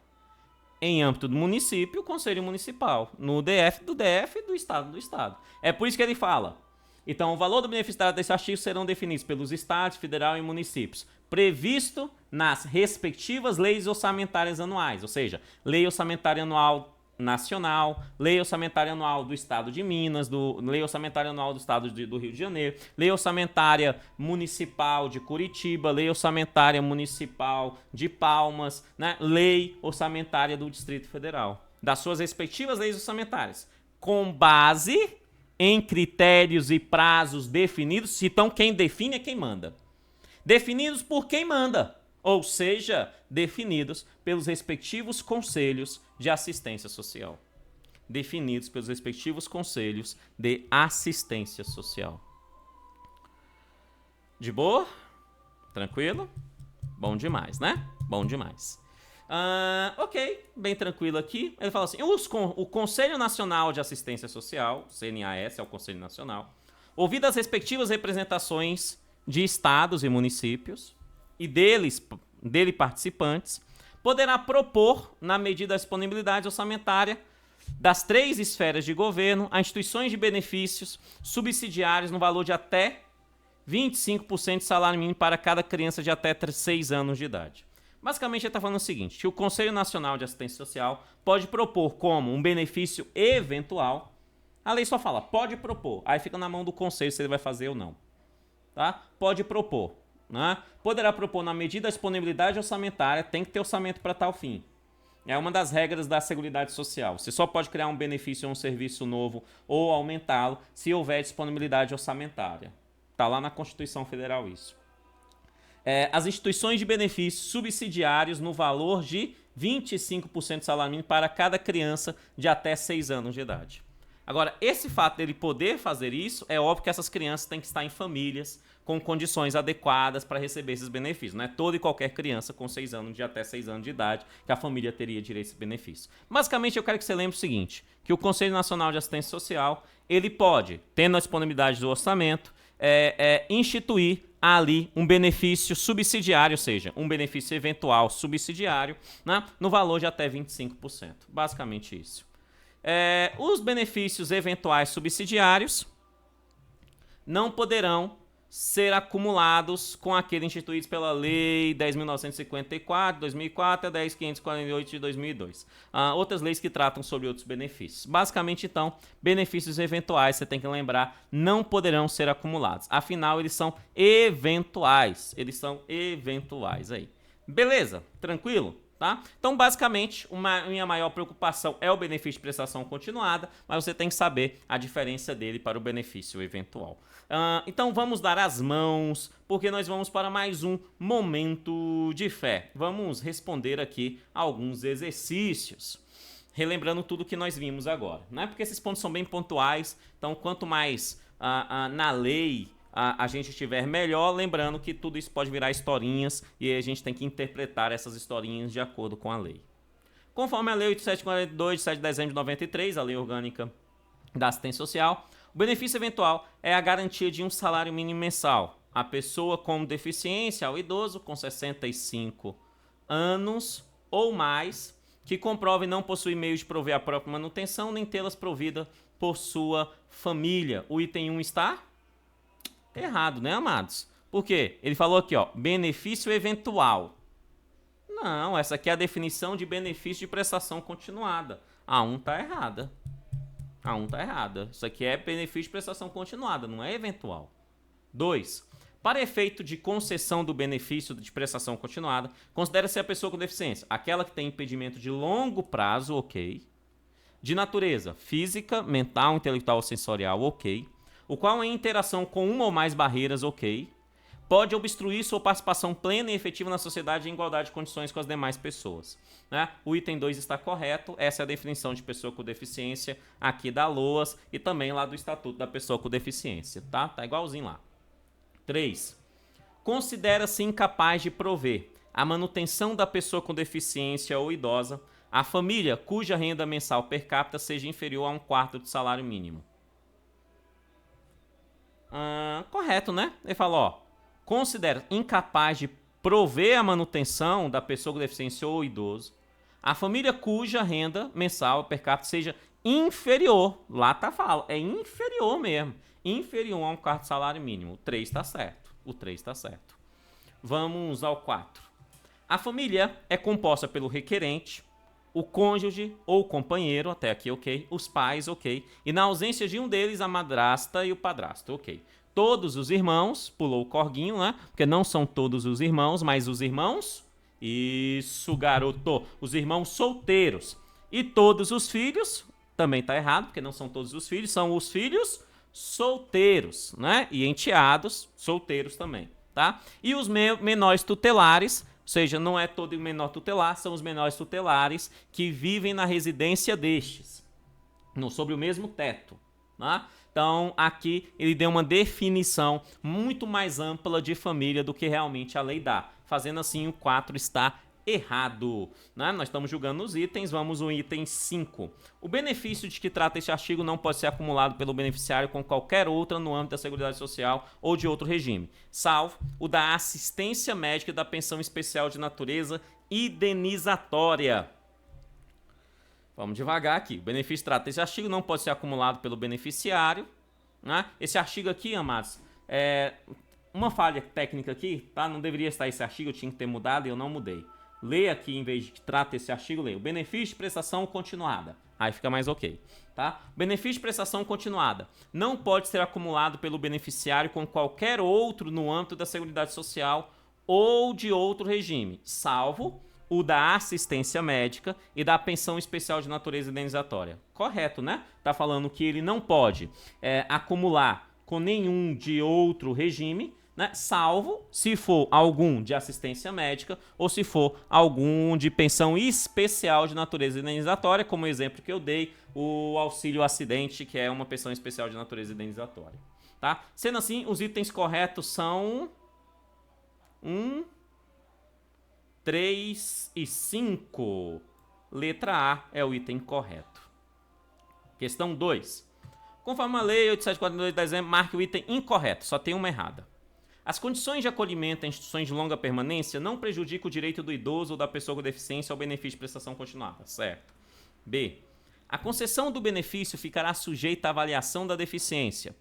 Em âmbito do município, o Conselho Municipal. No DF, do DF e do Estado, do Estado. É por isso que ele fala. Então, o valor do benefício desse artigo serão definidos pelos estados, federal e municípios, previsto nas respectivas leis orçamentárias anuais, ou seja, lei orçamentária anual nacional, lei orçamentária anual do estado de Minas, lei orçamentária anual do estado do Rio de Janeiro, lei orçamentária municipal de Curitiba, lei orçamentária municipal de Palmas, né? Lei orçamentária do Distrito Federal, das suas respectivas leis orçamentárias, com base em critérios e prazos definidos, então quem define é quem manda. Definidos por quem manda, ou seja, definidos pelos respectivos conselhos de assistência social. Definidos pelos respectivos conselhos de assistência social. De boa? Tranquilo? Bom demais, né? Bom demais. Ok, bem tranquilo aqui. Ele fala assim, o Conselho Nacional de Assistência Social, CNAS é o Conselho Nacional, ouvidas as respectivas representações de estados e municípios e dele participantes, poderá propor, na medida da disponibilidade orçamentária das 3 esferas de governo, a instituições de benefícios subsidiários no valor de até 25% de salário mínimo para cada criança de até 6 anos de idade. Basicamente, ele está falando o seguinte, que o Conselho Nacional de Assistência Social pode propor como um benefício eventual, a lei só fala, pode propor, aí fica na mão do Conselho se ele vai fazer ou não. Tá? Pode propor. Né? Poderá propor na medida da disponibilidade orçamentária, tem que ter orçamento para tal fim. É uma das regras da Seguridade Social. Você só pode criar um benefício ou um serviço novo ou aumentá-lo se houver disponibilidade orçamentária. Está lá na Constituição Federal isso. As instituições de benefícios subsidiários no valor de 25% do salário mínimo para cada criança de até 6 anos de idade. Agora, esse fato dele poder fazer isso, é óbvio que essas crianças têm que estar em famílias com condições adequadas para receber esses benefícios. Não é toda e qualquer criança com 6 anos, de até 6 anos de idade, que a família teria direito a esse benefício. Basicamente, eu quero que você lembre o seguinte, que o Conselho Nacional de Assistência Social, ele pode, tendo a disponibilidade do orçamento, instituir ali um benefício subsidiário, ou seja, um benefício eventual subsidiário, né, no valor de até 25%. Basicamente isso. Os benefícios eventuais subsidiários não poderão ser acumulados com aqueles instituídos pela Lei 10.954 de 2004 e a 10.548 de 2002. Outras leis que tratam sobre outros benefícios. Basicamente, então, benefícios eventuais, você tem que lembrar, não poderão ser acumulados. Afinal, eles são eventuais. Eles são eventuais aí. Beleza? Tranquilo? Tá? Então, basicamente, minha maior preocupação é o benefício de prestação continuada, mas você tem que saber a diferença dele para o benefício eventual. Então, vamos dar as mãos, porque nós vamos para mais um momento de fé. Vamos responder aqui alguns exercícios, relembrando tudo que nós vimos agora, né? Porque esses pontos são bem pontuais, então quanto mais na lei a gente estiver melhor, lembrando que tudo isso pode virar historinhas e a gente tem que interpretar essas historinhas de acordo com a lei. Conforme a Lei 8742, de 7 de dezembro de 93, a Lei Orgânica da Assistência Social, o benefício eventual é a garantia de um salário mínimo mensal. A pessoa com deficiência, ao idoso com 65 anos ou mais, que comprove não possuir meios de prover a própria manutenção, nem tê-las provida por sua família. O item 1 está errado, né, amados? Por quê? Ele falou aqui, ó, benefício eventual. Não, essa aqui é a definição de benefício de prestação continuada. A 1 tá errada. A 1 tá errada. Isso aqui é benefício de prestação continuada, não é eventual. 2. Para efeito de concessão do benefício de prestação continuada, considera-se a pessoa com deficiência aquela que tem impedimento de longo prazo, ok. De natureza física, mental, intelectual ou sensorial, ok. O qual em interação com uma ou mais barreiras, ok. Pode obstruir sua participação plena e efetiva na sociedade em igualdade de condições com as demais pessoas. Né? O item 2 está correto, essa é a definição de pessoa com deficiência aqui da LOAS e também lá do Estatuto da Pessoa com Deficiência, tá? Tá igualzinho lá. 3. Considera-se incapaz de prover a manutenção da pessoa com deficiência ou idosa a família cuja renda mensal per capita seja inferior a 1/4 do salário mínimo. Correto, né? Ele falou, ó, considera incapaz de prover a manutenção da pessoa com deficiência ou idoso a família cuja renda mensal per capita seja inferior. Lá tá falando, é inferior mesmo. Inferior a 1/4 do salário mínimo. O 3 tá certo. O 3 tá certo. Vamos ao 4. A família é composta pelo requerente, o cônjuge ou companheiro, até aqui ok, os pais, ok, e na ausência de um deles, a madrasta e o padrasto, ok. Todos os irmãos, pulou o corguinho, né? Porque não são todos os irmãos, mas os irmãos, isso garoto, os irmãos solteiros. E todos os filhos, também tá errado, porque não são todos os filhos, são os filhos solteiros, né? E enteados, solteiros também, tá? E os menores tutelares, ou seja, não é todo menor tutelar, são os menores tutelares que vivem na residência destes, sobre o mesmo teto, tá? Então, aqui ele deu uma definição muito mais ampla de família do que realmente a lei dá. Fazendo assim, o 4 está errado, né? Nós estamos julgando os itens, vamos ao item 5. O benefício de que trata este artigo não pode ser acumulado pelo beneficiário com qualquer outra no âmbito da Seguridade Social ou de outro regime, salvo o da assistência médica e da pensão especial de natureza indenizatória. Vamos devagar aqui. O benefício trata esse artigo não pode ser acumulado pelo beneficiário, né? Esse artigo aqui, amados, é uma falha técnica aqui, tá? Não deveria estar esse artigo, eu tinha que ter mudado e eu não mudei. Lê aqui, em vez de que trata esse artigo, lê o benefício de prestação continuada. Aí fica mais ok, tá? Benefício de prestação continuada não pode ser acumulado pelo beneficiário com qualquer outro no âmbito da Seguridade Social ou de outro regime, salvo o da assistência médica e da pensão especial de natureza indenizatória. Correto, né? Tá falando que ele não pode acumular com nenhum de outro regime, né? Salvo se for algum de assistência médica ou se for algum de pensão especial de natureza indenizatória, como o exemplo que eu dei, o auxílio acidente, que é uma pensão especial de natureza indenizatória. Tá? Sendo assim, os itens corretos são 1, 3 e 5. Letra A é o item correto. Questão 2. Conforme a lei 8742 de dezembro, marque o item incorreto, só tem uma errada. As condições de acolhimento em instituições de longa permanência não prejudicam o direito do idoso ou da pessoa com deficiência ao benefício de prestação continuada, certo? B. A concessão do benefício ficará sujeita à avaliação da deficiência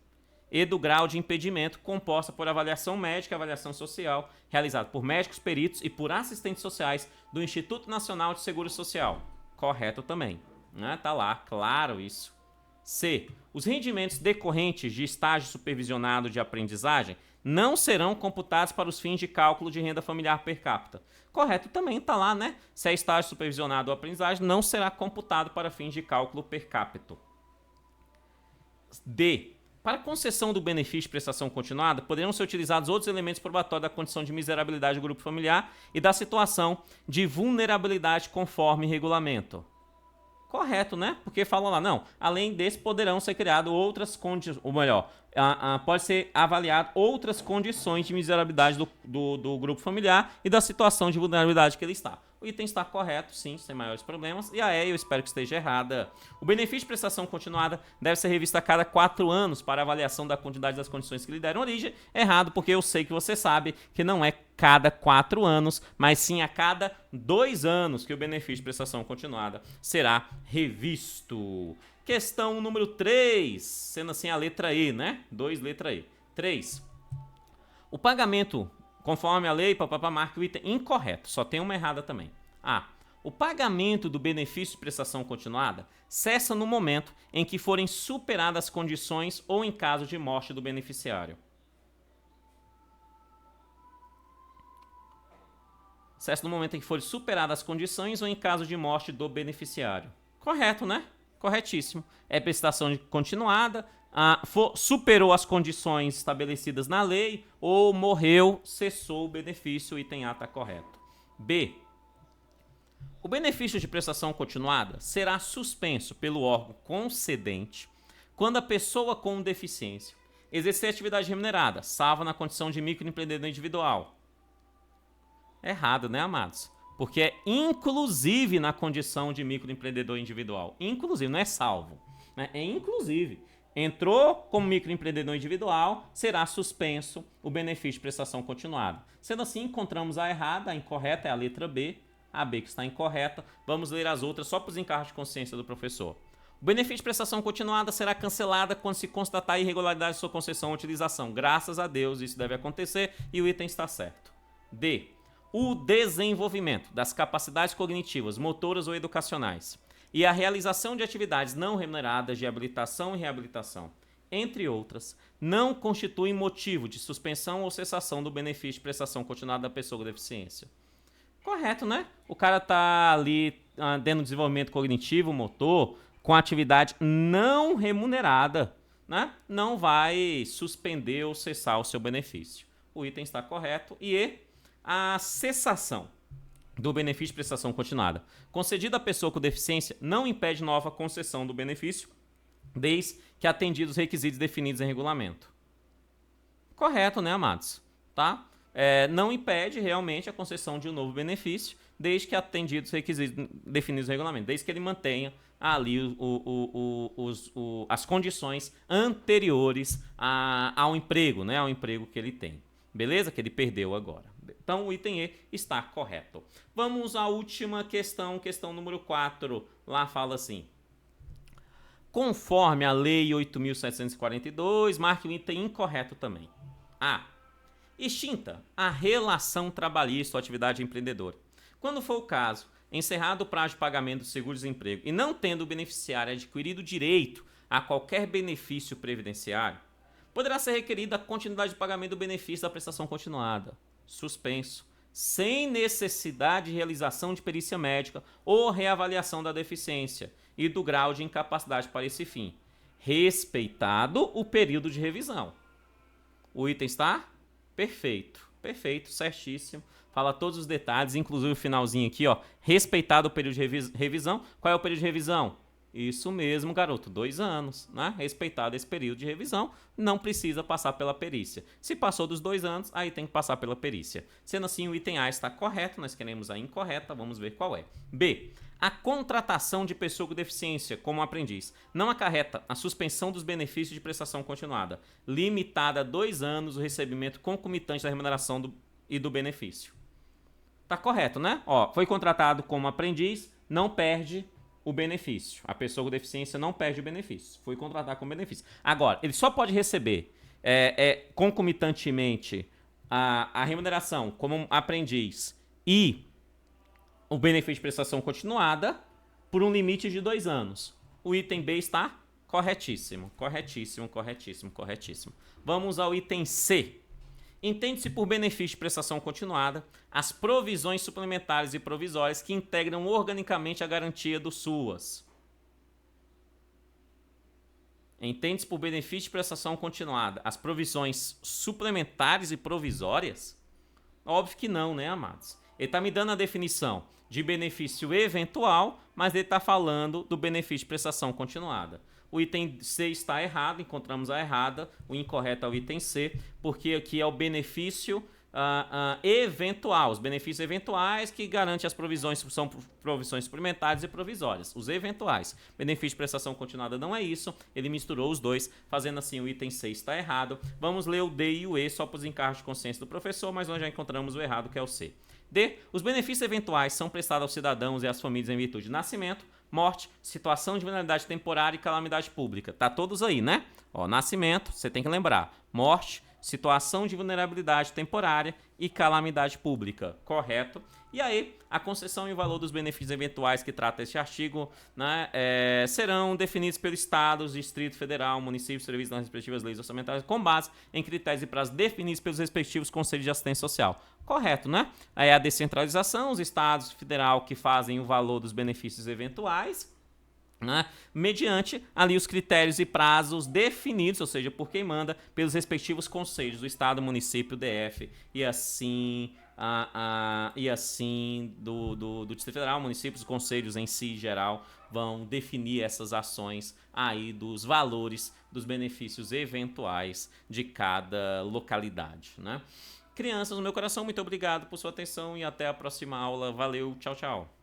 e do grau de impedimento composta por avaliação médica e avaliação social, realizada por médicos peritos e por assistentes sociais do Instituto Nacional de Seguro Social. Correto também, né? Tá lá, claro isso. C. Os rendimentos decorrentes de estágio supervisionado de aprendizagem não serão computados para os fins de cálculo de renda familiar per capita. Correto também, tá lá, né? Se é estágio supervisionado ou aprendizagem, não será computado para fins de cálculo per capita. D. Para concessão do benefício de prestação continuada, poderão ser utilizados outros elementos probatórios da condição de miserabilidade do grupo familiar e da situação de vulnerabilidade conforme regulamento. Correto, né? Porque falou lá, não, além desse poderão ser criadas outras condições, ou melhor, pode ser avaliado outras condições de miserabilidade do grupo familiar e da situação de vulnerabilidade que ele está. O item está correto, sim, sem maiores problemas. E a E, eu espero que esteja errada. O benefício de prestação continuada deve ser revisto a cada 4 anos para avaliação da quantidade das condições que lhe deram origem. Errado, porque eu sei que você sabe que não é cada 4 anos, mas sim a cada 2 anos que o benefício de prestação continuada será revisto. Questão número 3, sendo assim a letra E, né? 2, letra E. 3. O pagamento, conforme a lei, marca o item incorreto. Só tem uma errada também. A. O pagamento do benefício de prestação continuada cessa no momento em que forem superadas as condições ou em caso de morte do beneficiário. Cessa no momento em que forem superadas as condições ou em caso de morte do beneficiário. Correto, né? Corretíssimo. É prestação continuada, superou as condições estabelecidas na lei ou morreu, cessou o benefício, o item A está correto. B. O benefício de prestação continuada será suspenso pelo órgão concedente quando a pessoa com deficiência exercer atividade remunerada, salvo na condição de microempreendedor individual. Errado, né, amados? Porque é inclusive na condição de microempreendedor individual. Inclusive, não é salvo. Né? É inclusive. Entrou como microempreendedor individual, será suspenso o benefício de prestação continuada. Sendo assim, encontramos a errada, a incorreta é a letra B, a B que está incorreta. Vamos ler as outras só para os encargos de consciência do professor. O benefício de prestação continuada será cancelada quando se constatar irregularidade de sua concessão ou utilização. Graças a Deus isso deve acontecer e o item está certo. D. O desenvolvimento das capacidades cognitivas, motoras ou educacionais e a realização de atividades não remuneradas de habilitação e reabilitação, entre outras, não constituem motivo de suspensão ou cessação do benefício de prestação continuada da pessoa com deficiência. Correto, né? O cara tá ali tendo desenvolvimento cognitivo, motor, com atividade não remunerada, né? Não vai suspender ou cessar o seu benefício. O item está correto. E a cessação do benefício de prestação continuada concedida à pessoa com deficiência não impede nova concessão do benefício, desde que atendidos os requisitos definidos em regulamento. Correto, né, amados? Tá? Não impede realmente a concessão de um novo benefício, desde que atendidos os requisitos definidos no regulamento, desde que ele mantenha ali as condições anteriores ao emprego, né, ao emprego que ele tem. Beleza? Que ele perdeu agora. Então, o item E está correto. Vamos à última questão, questão número 4. Lá fala assim. Conforme a Lei 8.742, marque o item incorreto também. A. Extinta a relação trabalhista ou atividade empreendedora. Quando for o caso, encerrado o prazo de pagamento do seguro-desemprego e não tendo o beneficiário adquirido direito a qualquer benefício previdenciário, poderá ser requerida a continuidade de pagamento do benefício da prestação continuada, suspenso, sem necessidade de realização de perícia médica ou reavaliação da deficiência e do grau de incapacidade para esse fim, respeitado o período de revisão. O item está perfeito, perfeito, certíssimo. Fala todos os detalhes, inclusive o finalzinho aqui, ó, respeitado o período de revisão. Qual é o período de revisão? Isso mesmo, garoto, 2 anos, né? Respeitado esse período de revisão, não precisa passar pela perícia. Se passou dos 2 anos, aí tem que passar pela perícia. Sendo assim, o item A está correto, nós queremos a incorreta, vamos ver qual é. B. A contratação de pessoa com deficiência como aprendiz não acarreta a suspensão dos benefícios de prestação continuada, limitada a 2 anos o recebimento concomitante da remuneração e do benefício. Tá correto, né? Ó, foi contratado como aprendiz, não perde o benefício. A pessoa com deficiência não perde o benefício. Foi contratar com benefício. Agora, ele só pode receber concomitantemente a remuneração como aprendiz e o benefício de prestação continuada por um limite de 2 anos. O item B está corretíssimo. Corretíssimo, corretíssimo, corretíssimo. Vamos ao item C. Entende-se por benefício de prestação continuada as provisões suplementares e provisórias que integram organicamente a garantia do SUAS. Entende-se por benefício de prestação continuada as provisões suplementares e provisórias? Óbvio que não, né, amados? Ele está me dando a definição de benefício eventual, mas ele está falando do benefício de prestação continuada. O item C está errado, encontramos a errada, o incorreto é o item C, porque aqui é o benefício eventual, os benefícios eventuais que garantem as provisões, são provisões suplementares e provisórias. Os eventuais. Benefício de prestação continuada não é isso, ele misturou os dois, fazendo assim o item 6 está errado. Vamos ler o D e o E só para os encargos de consciência do professor, mas nós já encontramos o errado, que é o C. D. Os benefícios eventuais são prestados aos cidadãos e às famílias em virtude de nascimento, morte, situação de vulnerabilidade temporária e calamidade pública. Tá todos aí, né? Ó, nascimento, você tem que lembrar. Morte, situação de vulnerabilidade temporária e calamidade pública, correto? E aí, a concessão e o valor dos benefícios eventuais que trata este artigo, né, serão definidos pelo Estado, Distrito Federal, município, serviços das respectivas leis orçamentárias, com base em critérios e prazos definidos pelos respectivos conselhos de assistência social. Correto, né? É a descentralização, os estados federal que fazem o valor dos benefícios eventuais, né, mediante ali os critérios e prazos definidos, ou seja, por quem manda, pelos respectivos conselhos do Estado, município, DF, e assim do Distrito Federal, municípios, conselhos em si, geral, vão definir essas ações aí dos valores dos benefícios eventuais de cada localidade, né? Crianças no meu coração, muito obrigado por sua atenção e até a próxima aula. Valeu, tchau, tchau.